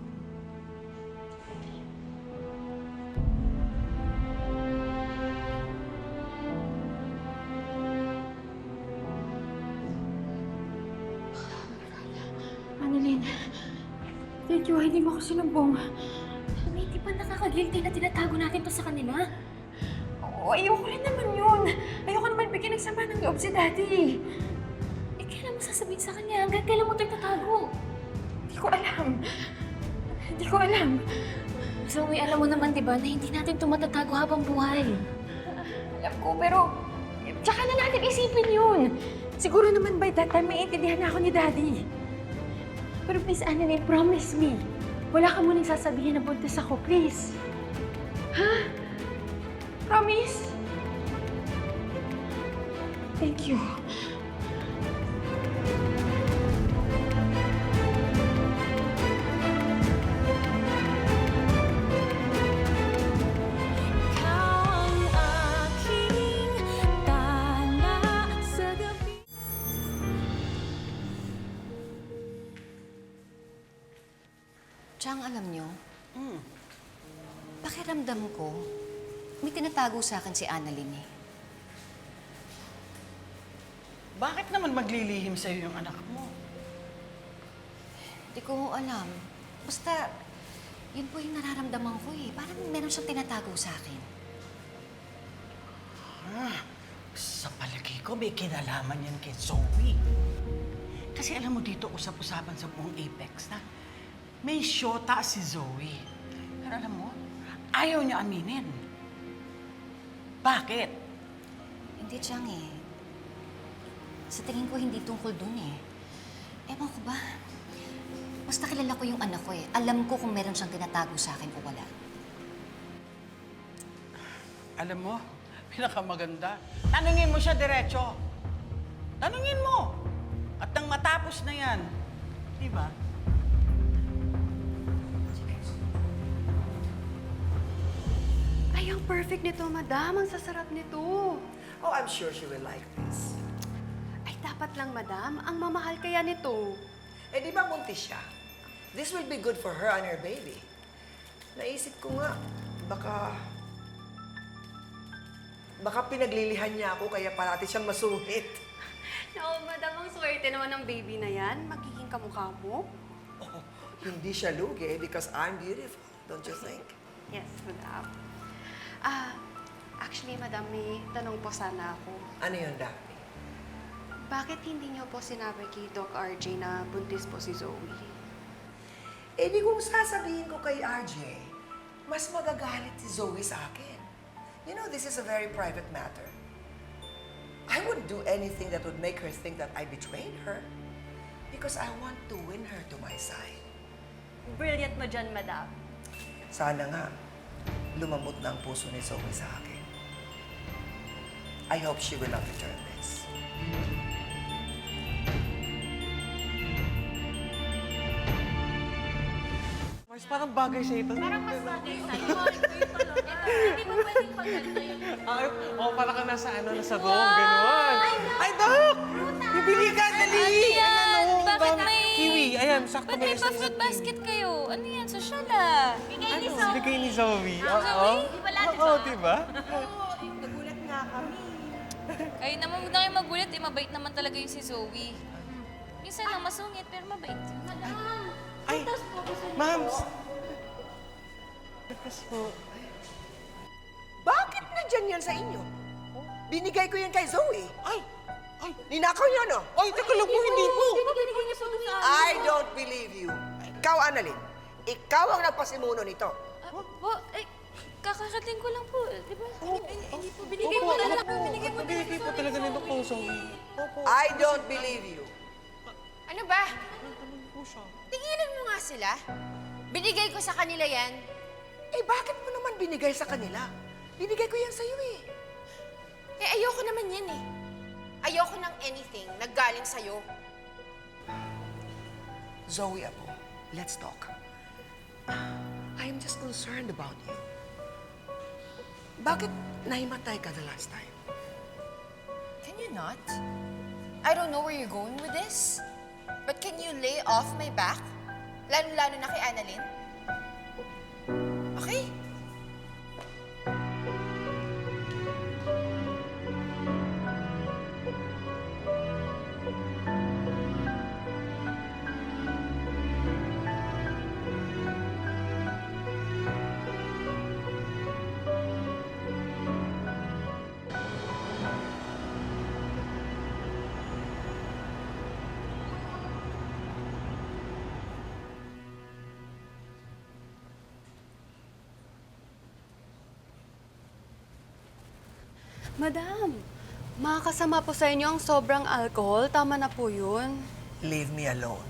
Thank you, hindi mo ako sinumbong. May di ba nakakagilty na tinatago natin to sa kanila? Oo, ayoko rin naman yun. Ayoko naman bigyan ng sama ng loob si Daddy. Eh, kailan mo sasabihin sa kanya? Hanggang kailan mo ito itatago? Hindi ko alam. Hindi ko alam. Zoe, alam mo naman, di ba, na hindi natin ito matatago habang buhay. Alam ko, pero tsaka na natin isipin yun. Siguro naman by that time, maiintindihan na ako ni Daddy. Pero please, Annalyn, promise me. Wala ka munang sasabihin na buntis ako, please. Ha? Promise? Thank you. Chang, alam nyo, pakiramdam ko, may tinatago sa akin si Annalyn eh. Bakit naman maglilihim sa'yo yung anak mo? Hindi ko alam. Basta, yun po yung nararamdaman ko eh. Parang meron siyang tinatago sa akin. Sa palagay ko, may kinalaman yan kay Zoe. Kasi alam mo dito, usap-usapan sa buong Apex na may syota si Zoe. Pero alam mo, ayaw niya aminin. Bakit? Hindi, Chang eh. Sa tingin ko, hindi tungkol dun eh. Ewan ko ba? Basta kilala ko yung anak ko eh. Alam ko kung meron siyang tinatago sa akin o wala. Alam mo, pinakamaganda. Tanungin mo siya diretso. Tanungin mo. At nang matapos na yan, di ba? Ay, ang perfect nito, madam. Ang sasarap nito. Oh, I'm sure she will like this. Ay, dapat lang, madam. Ang mamahal kaya nito. Eh, di ba buntis siya? This will be good for her and her baby. Naisip ko nga, baka pinaglilihan niya ako kaya parati siyang masungit. No, madam, ang swerte naman ng baby na yan. Magiging kamukha mo. Oh, hindi siya lugi because I'm beautiful, don't you think? Yes, madam. Actually, madam, may tanong po sana ako. Ano yun, Daphne? Bakit hindi niyo po sinabi kay Doc RJ na buntis po si Zoe? Eh, di kung sasabihin ko kay RJ, mas magagalit si Zoe sa akin. You know, this is a very private matter. I wouldn't do anything that would make her think that I betrayed her because I want to win her to my side. Brilliant mo dyan, madam. Sana nga, lumambot na ang puso ni Zoe sa akin. I hope she will not return this. Mas parang bagay sa ito. Parang mas bagay sa'yo. Hindi ba pwedeng paganda yun? Para ka nasa nasa Rome, gano'n. Ay, Doc! Bibili ka, dali! Bakit may... Kiwi, ayan, sakto Ba't may pa-fruit basket kayo? Ano yan? Social ah. Bigay ni Zoe. Oo. Oo, diba? Nagulat nga kami. Kayo naman, huwag na kayo magulit. Mabait naman talaga yung si Zoe. Minsan lang masungit, pero mabait. Ay, ma'am. Bukas po. Bakit nandyan yan sa inyo? Binigay ko yan kay Zoe. Ay! Ninakaw niyo, no? Ay, teka lang po, hindi po. I don't believe you. Ikaw, Annalyn, ikaw ang nagpasimuno nito. Po, kakakating ko lang po. Di ba? Hindi po, binigay mo talaga. Binigay po talaga ni Dr. Zoe. I don't believe you. Ano ba? Tinginan mo nga sila. Binigay ko sa kanila yan. Eh, bakit mo naman binigay sa kanila? Binigay ko yan sa'yo eh. Eh, ayoko naman yan eh. Ayoko ng anything na galing sa'yo. Zoe, Apo, let's talk. I am just concerned about you. Bakit nahimatay ka the last time? Can you not? I don't know where you're going with this. But can you lay off my back? Lalo-lalo na kay Annalyn? Okay? Madam, makakasama po sa inyo ang sobrang alcohol. Tama na po yun. Leave me alone.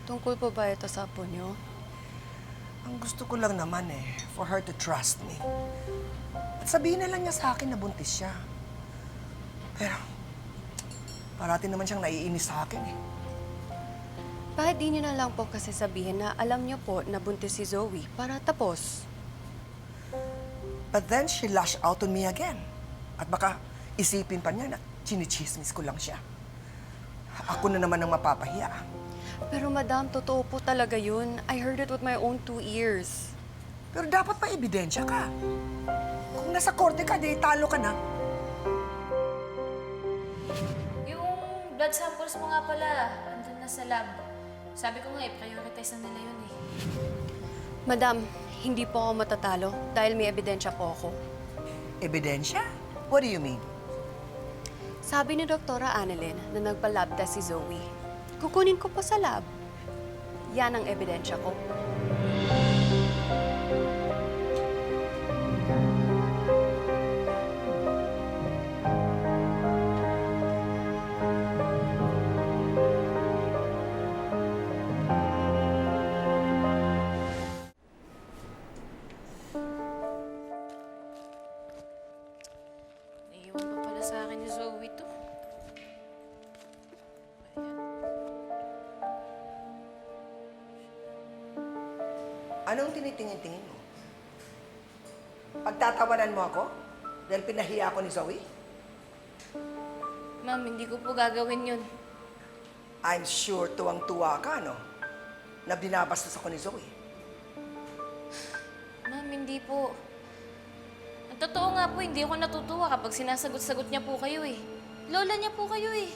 Tungkol po ba ito sa apo niyo? Ang gusto ko lang naman for her to trust me. At sabihin na lang niya sa akin na buntis siya. Pero, parati naman siyang naiinis sa akin Bakit di niyo na lang po kasi sabihin na alam niyo po na buntis si Zoe para tapos? But then she lashed out on me again. At baka isipin pa niya na chinichismis ko lang siya. Ako na naman ang mapapahiya. Pero madam, totoo po talaga yun. I heard it with my own 2 ears. Pero dapat pa ebidensya ka. Kung nasa korte ka, di talo ka na. Yung blood samples mo nga pala, andun na sa lab. Sabi ko nga prioritize na nila yun eh. Madam, hindi po ako matatalo dahil may ebidensya po ako. Ebidensya? What do you mean? Sabi ni Doktora Annalyn na nagpa-lab test si Zoe. Kukunin ko po sa lab. Yan ang ebidensya ko. Naiiwan pa pala sa akin ni Zoe to. Anong tinitingin-tingin mo? Pagtatawanan mo ako? Dahil pinahiya ako ni Zoe? Ma'am, hindi ko po gagawin yun. I'm sure tuwang-tuwa ka, no? Na binabastos ako ni Zoe. Ma'am, hindi po. Ang totoo nga po, hindi ako natutuwa kapag sinasagot-sagot niya po kayo eh. Lola niya po kayo eh.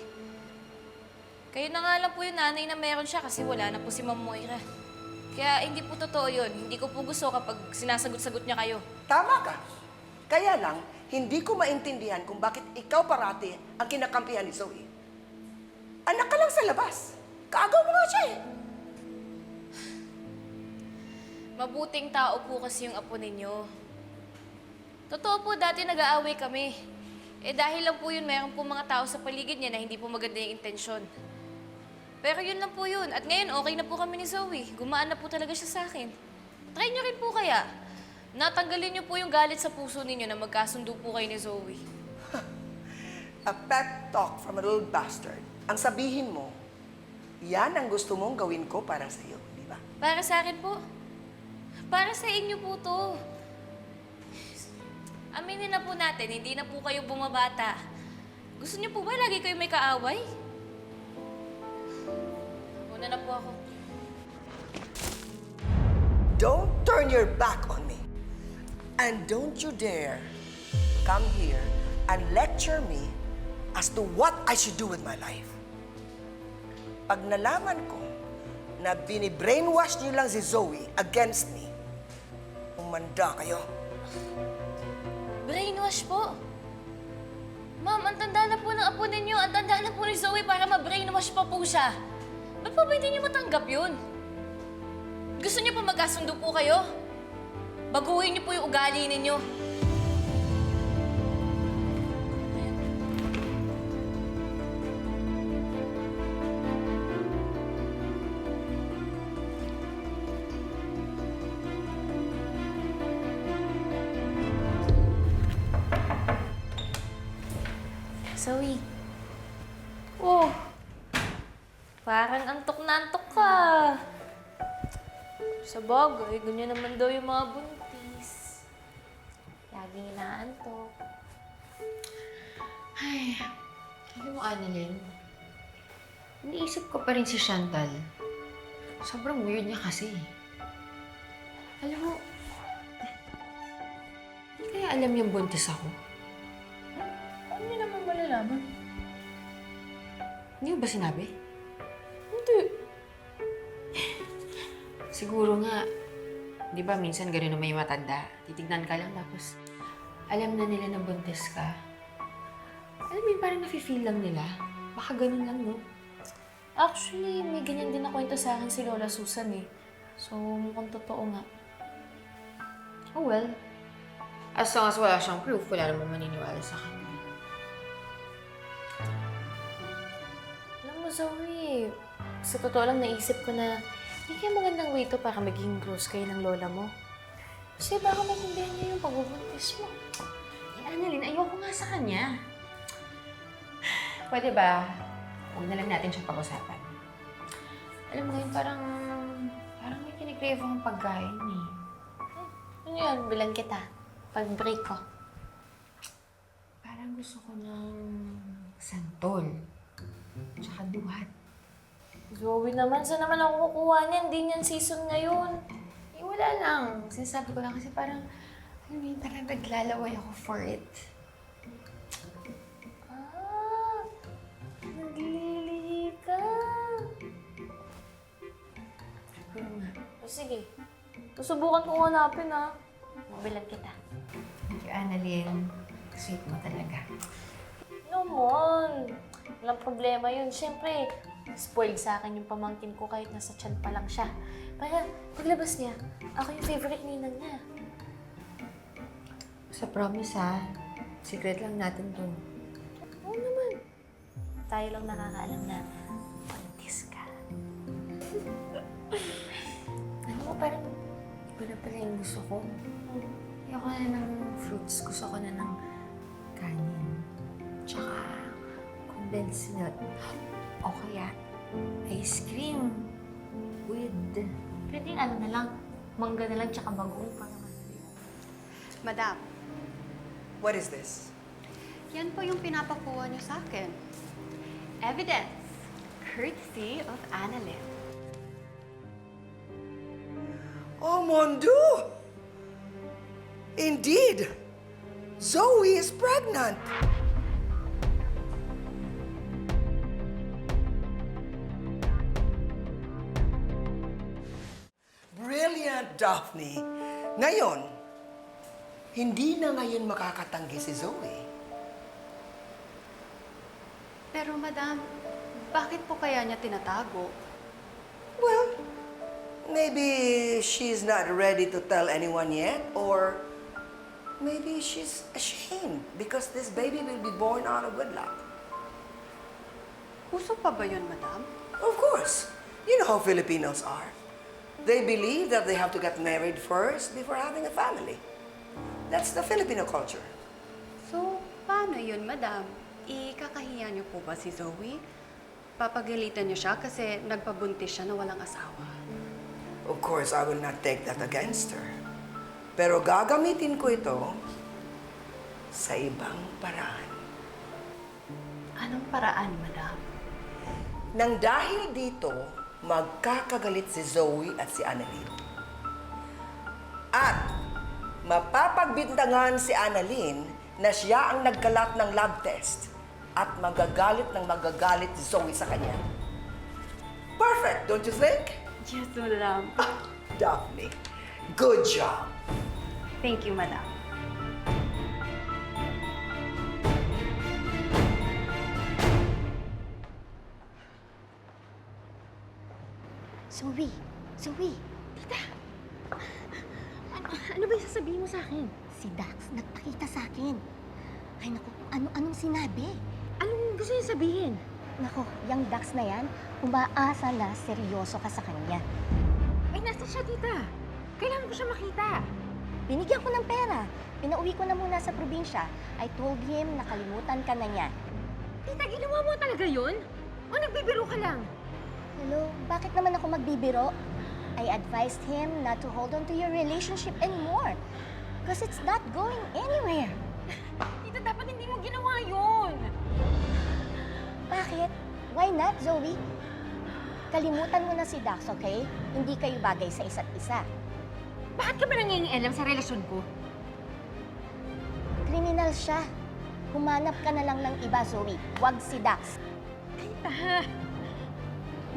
Kayo na nga lang po yung nanay na meron siya kasi wala na po si Ma'am Moira. Kaya hindi po totoo yun. Hindi ko po gusto kapag sinasagot-sagot niya kayo. Tama ka. Kaya lang, hindi ko maintindihan kung bakit ikaw parati ang kinakampihan ni Zoe. Anak ka lang sa labas. Kaagaw mo nga siya eh. Mabuting tao po kasi yung apo ninyo. Totoo po, dati nag-aaway kami. Eh dahil lang po yun, meron po mga tao sa paligid niya na hindi po maganda yung intensyon. Pero yun lang po yun. At ngayon, okay na po kami ni Zoe. Gumaan na po talaga siya sa akin. Try niyo rin po kaya. Natanggalin niyo po yung galit sa puso ninyo na magkasundo po kayo ni Zoe. A pep talk from a little bastard. Ang sabihin mo, yan ang gusto mong gawin ko para sa iyo, di ba? Para sa akin po. Para sa inyo po to. Aminin na po natin, hindi na po kayo bumabata. Gusto niyo po ba lagi kayo may kaaway? Una na po ako. Don't turn your back on me. And don't you dare come here and lecture me as to what I should do with my life. Pag nalaman ko na bini-brainwash niyo lang si Zoe against me, umanda kayo. Brainwash po? Ma'am, ang tanda na po ng apo ninyo. Ang tanda na po ni Zoe para ma-brainwash pa po siya. Ba't po ba hindi niyo matanggap yun? Gusto niyo po magkasundo po kayo? Baguhin niyo po yung ugali ninyo. Zoe. Oh! Parang antok na antok ka. Sa bagay, ganyan naman daw yung mga buntis. Laging inaantok. Ay, alam mo, Annalyn, iniisip ko pa rin si Chantal. Sobrang weird niya kasi. Alam mo, hindi kaya alam yung buntis ako? Ano niyo naman malalaman? Hindi mo ba sinabi? Hindi. Siguro nga, di ba minsan gano'n naman yung matanda. Titignan ka lang tapos alam na nila na buntis ka. Alam mo yung parang nafe-feel lang nila. Baka ganun lang, no? Actually, may ganyan din na kwento sa akin si Lola Susan eh. So, mukhang totoo nga. Oh well, As long as wala siyang proof, wala namang maniniwala sa kanya. Alam mo, Zoe, sa totoo lang naisip ko na hindi kaya magandang way to para maging close kayo ng lola mo. Kasi baka maintindihan niya yung pagbubuntis mo. Eh, Annalyn, ayoko nga sa kanya. Pwede ba, huwag na lang natin siya pag-usapan. Alam mo yun, parang may kinikrave akong pagkain eh. Ano yun? Bilang kita. Pag-break ko. Parang gusto ko ng santol. Tsaka duhat. Zoe naman, saan naman ako kukuha niyan? Hindi niyan season ngayon. Eh, wala lang. Sinasabi ko lang kasi parang, alam mo yun, parang naglalaway ako for it. Naglilihi ka. Siguro nga. O sige. Susubukan kong hanapin, ha. Mabilan kita. Thank you, Annalyn. Sweet mo talaga. Naman. Walang problema yun. Siyempre, spoiled sa akin yung pamangkin ko kahit nasa tiyan pa lang siya. Para paglabas niya, ako yung favorite ninang niya. Sa promise ha, secret lang natin to. Oo naman. Tayo lang nakakaalam na buntis ka. Ano mo, parang iba na pala yung gusto ko. Ayoko na ng fruits, gusto ko na ng kanin. Tsaka condensed milk. O kaya ice cream with... Pwede ano na lang, mangga na lang tsaka bagoong para Madam, What is this? yan po yung pinapakuha niyo sa akin. Evidence, courtesy of Annalyn. Oh, mon Dieu! Indeed, Zoe is pregnant. Brilliant, Daphne. Ngayon, hindi na ngayon makakatanggi si Zoe. Pero madam, bakit po kaya niya tinatago? Well, maybe she's not ready to tell anyone yet, or maybe she's ashamed because this baby will be born out of wedlock. Uso pa ba yun, madam? Of course. You know how Filipinos are. They believe that they have to get married first before having a family. That's the Filipino culture. So, paano yun, madam? Ikakahiya niyo po ba si Zoe? Papagalitan niyo siya kasi nagpabuntis siya na walang asawa. Of course, I will not take that against her. Pero gagamitin ko ito sa ibang paraan. Anong paraan, madam? Nang dahil dito, magkakagalit si Zoe at si Annalyn. At mapapagbintangan si Annalyn na siya ang nagkalat ng lab test at magagalit si Zoe sa kanya. Perfect, don't you think? Yes, madam. Daphne, good job. Thank you, madam. Zoe! Zoe! Tita! Ano ba yung sasabihin mo sa akin? Si Dax nagpakita sa akin. Ay naku, anong sinabi? Anong gusto niya sabihin? Naku, yung Dax na yan, umaasa na seryoso ka sa kanya. Ay, nasa siya, tita. Kailangan ko siya makita. Binigyan ko ng pera. Pinauwi ko na muna sa probinsya. I told him na kalimutan ka na niya. Tita, ginawa mo talaga yun? O nagbibiro ka lang? Hello, bakit naman ako magbibiro? I advised him not to hold on to your relationship anymore. Because it's not going anywhere. Tita, dapat hindi mo ginawa yun. Bakit? Why not, Zoe? Kalimutan mo na si Dax, okay? Hindi kayo bagay sa isa't isa. Bakit ka ba nangingialam sa relasyon ko? Kriminal siya. Humanap ka na lang ng iba, Zoe. Huwag si Dax. Tita,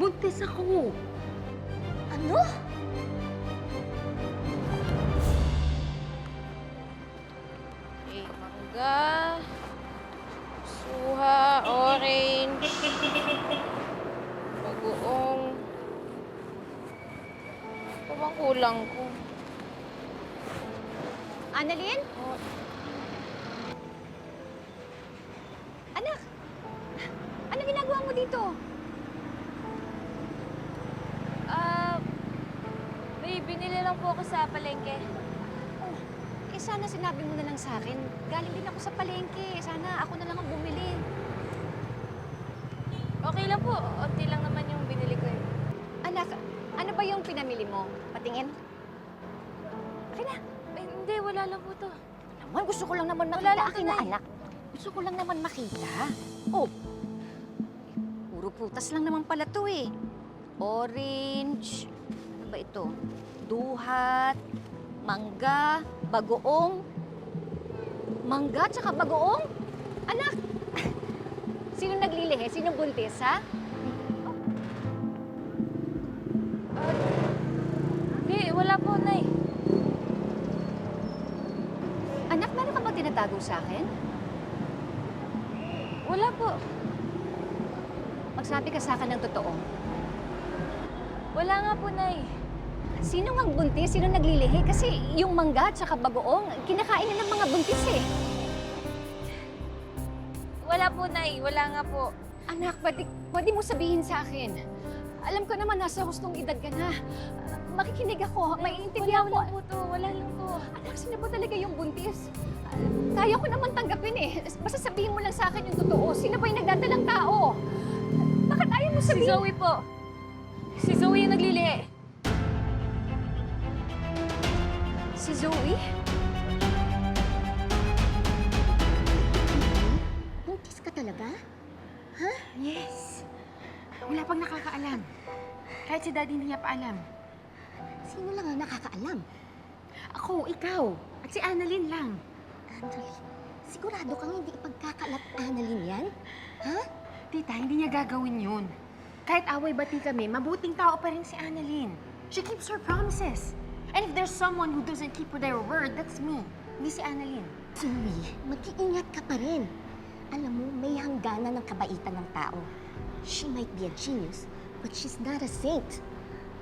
buntis ako. Ano? Mangga, suha, orange, bagoong. Ano bang kulang ko? Annalyn? Anak! Ano ginagawa mo dito? May binili lang po ako sa palengke. Oh, sana sinabi mo na lang sa akin. Galing din ako sa palengke. Sana ako na lang ang bumili. Okay lang po. Unti lang naman yung binili ko eh. Anak, ano ba yung pinamili mo? Patingin? Akin na. Hindi, wala lang po to. Naman, gusto ko lang naman makita. Wala lang Akin na, anak. Gusto ko lang naman makita. Oh, puro prutas lang naman pala to eh. Orange. Ano ba ito? Duhat. Mangga. Bagoong. Mangga tsaka bagoong? Anak! Sino naglilihi? Sino buntis, ha? Hindi, wala po, Nay. Anak, meron ka ba tinatago sa akin? Wala po. Magsabi ka sa akin ng totoo. Wala nga po, Nay. Sino ang buntis? Sino naglilihi? Kasi yung mangga at saka bagoong, kinakain na ng mga buntis eh. Wala po, Nay. Wala nga po. Anak, pwede mo sabihin sa akin. Alam ko naman nasa hustong edad ka na. Makikinig ako. Maiintindihan ko. Wala po to. Wala lang po. Anak, sino ba talaga yung buntis? Kaya ko naman tanggapin eh. Basta sabihin mo lang sa akin yung totoo. Sino ba yung nagdadalang tao? Bakit ayaw mo sabihin? Si Zoe po. Si Zoe yung naglilihi. Si Zoe? Buntis ka talaga? Ha? Yes. Wala pang nakakaalam. Kahit si Daddy hindi niya pa alam. Sino lang ang nakakaalam? Ako, ikaw, at si Annalyn lang. Annalyn, sigurado kang hindi ipagkakalat Annalyn yan? Ha? Tita, hindi niya gagawin yun. Kahit away-bati kami, mabuting tao pa rin si Annalyn. She keeps her promises. And if there's someone who doesn't keep their word, that's me. Hindi si Annalyn. Zoe, mag-iingat ka pa rin. Alam mo, may hangganan ng kabaitan ng tao. She might be a genius, but she's not a saint.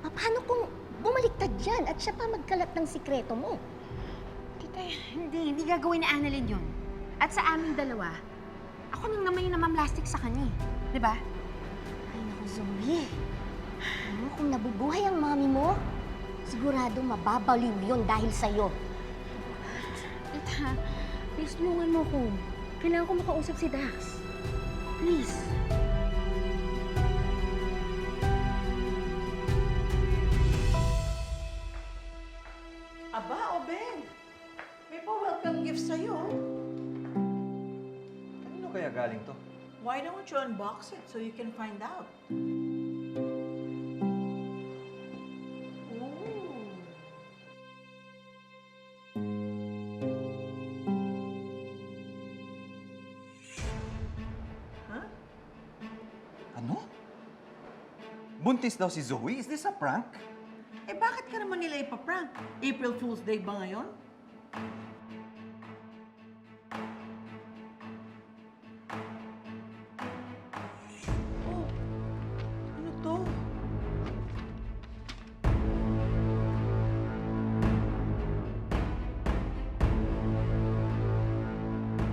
Paano kung bumaliktad yan at siya pa magkalat ng sikreto mo? Tita, hindi gagawin ni Annalyn yun. At sa aming dalawa, ako nang naman yung namamlastik sa kanya, di ba? Ay naku, Zoe. Alam mo, kung nabubuhay ang mami mo, sigurado mababaliw yun dahil sa'yo. Tita, please tulungan mo ko. Kailangan ko makausap si Dax. Please. Aba, Obeng. May pa-welcome gift sa'yo. Kanino kaya galing to? Why don't you unbox it so you can find out? Ano? Buntis daw si Zoe? Is this a prank? Eh bakit ka naman nila ipaprank? April Fool's Day ba ngayon? Oh, ano to?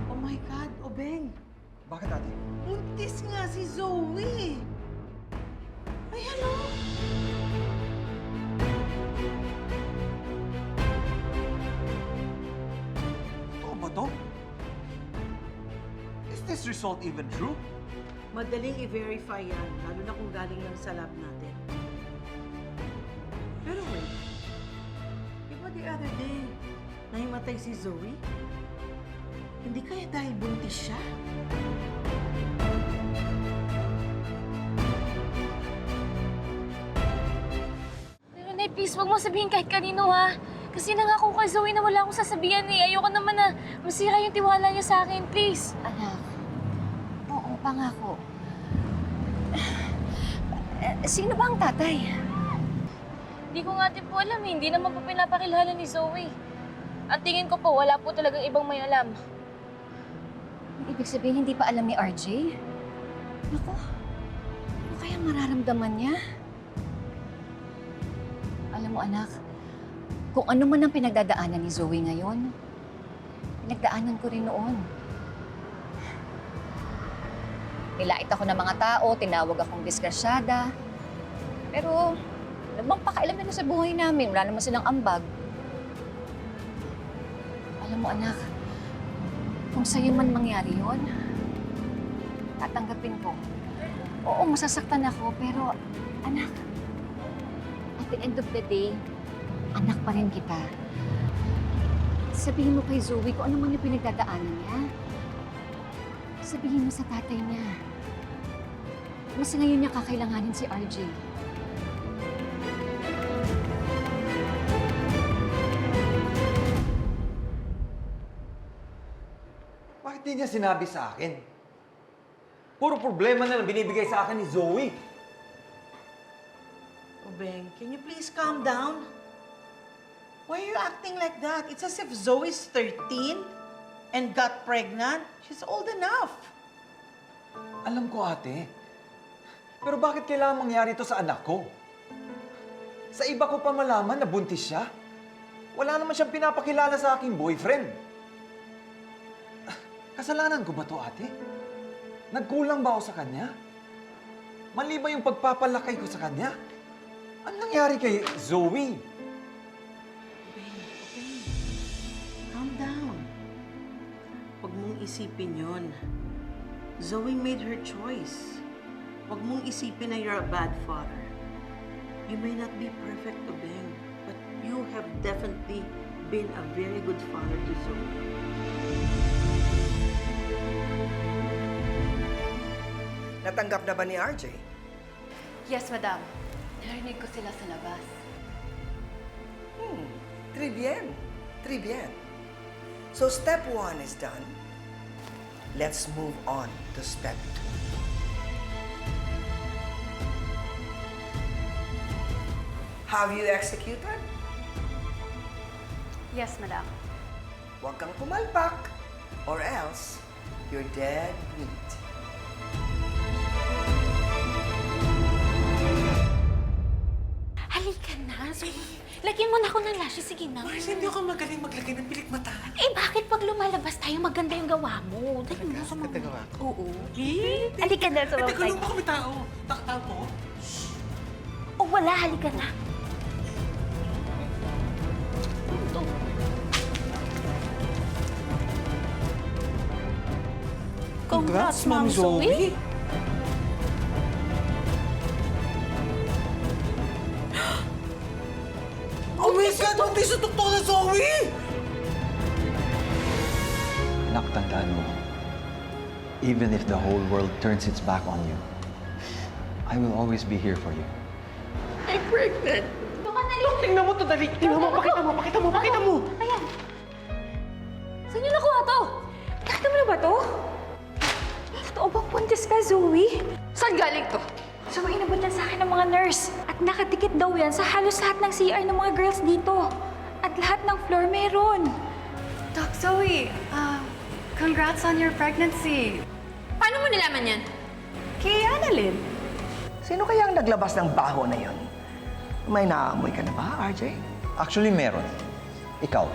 Oh my God, Obeng. Bakit ate? Buntis nga si Zoe. Ay, ano? Totoo ba to? Is this result even true? Madaling i-verify yan, lalo na kung galing lang sa lab natin. Pero wait, di ba the other day, nahimatay si Zoe? Hindi kaya dahil buntis siya? Pero Nay, please, huwag mo sabihin kahit kanino ha. Kasi nangako kay Zoe na wala akong sasabihan eh. Ayoko naman na masira yung tiwala niya sa akin, please. Anak, oo, pangako. Sino ba ang tatay? Hindi ko nga din po alam eh. Hindi naman po pinapakilala ni Zoe. Ang tingin ko po, wala po talagang ibang may alam. Ibig sabihin, hindi pa alam ni RJ? Naku, ano kaya mararamdaman niya? Alam mo, anak, kung ano man ang pinagdadaanan ni Zoe ngayon, Pinagdaanan ko rin noon. Nilait ako ng mga tao, tinawag akong disgrasyada. Pero, ano bang pakialam nila sa buhay namin? Wala naman silang ambag. Alam mo, anak, kung sa'yo man mangyari yun, tatanggapin ko. Oo, masasaktan ako, pero, anak, at the end of the day, anak pa rin kita. Sabihin mo kay Zoe kung ano man yung pinagdadaanan niya. Sabihin mo sa tatay niya. Mas ngayon niya kakailanganin si RJ. Bakit di niya sinabi sa akin? Puro problema na lang binibigay sa akin ni Zoe. Oh, Beng, can you please calm down? Why are you acting like that? It's as if Zoe's 13 and got pregnant. She's old enough. Alam ko, ate. Pero bakit kailangan mangyari ito sa anak ko? Sa iba ko pa malaman na buntis siya. Wala naman siyang pinapakilala sa aking boyfriend. Kasalanan ko ba to, ate? Nagkulang ba ako sa kanya? Mali ba yung pagpapalakay ko sa kanya? Anong nangyari kay Zoe? Calm down. Huwag mong isipin yun. Zoe made her choice. Huwag mong isipin na you're a bad father. You may not be perfect, Obeng, but you have definitely been a very good father to Zoe. Natanggap na ba ni RJ? Yes, madam. Narinig ko sila sa labas. Très bien. Très bien. So step 1 is done. Let's move on to step 2. Have you executed? Yes, madam. Huwag kang pumalpak or else you're dead meat. Halika na. Lagyan mo na ako ng lashes. Sige na. Mars, hindi ako magaling maglagay ng pilik mata. Eh, bakit pag lumalabas tayo, maganda yung gawa mo? Dali mo sa mga... gawa ko? Oo. Halika na sa mga Teka lang, baka may tao. Tao po? O wala, halika na. Congrats, Ma'am Zoe. Oh my God! Buntis sa tuktok na Zoe! Anak, tandaan mo, even if the whole world turns its back on you, I will always be here for you. I'm pregnant. Baka nalito. Tingnan mo to, dali. Tingnan mo, pakita mo, pakita mo, pakita mo. Ayan. Saan niyo nakuha to? Nakita mo na ba to? Totoo bang buntis ka, Zoe? Saan galing to? So, inabot yan sa akin ng mga nurse. At nakadikit daw yan sa halos lahat ng CR ng mga girls dito. At lahat ng floor meron. Doc Zoe, congrats on your pregnancy. Paano mo nilaman yan? Kay Annalyn. Sino kaya ang naglabas ng baho na yon? May naamoy ka na ba, RJ? Actually, meron. Ikaw.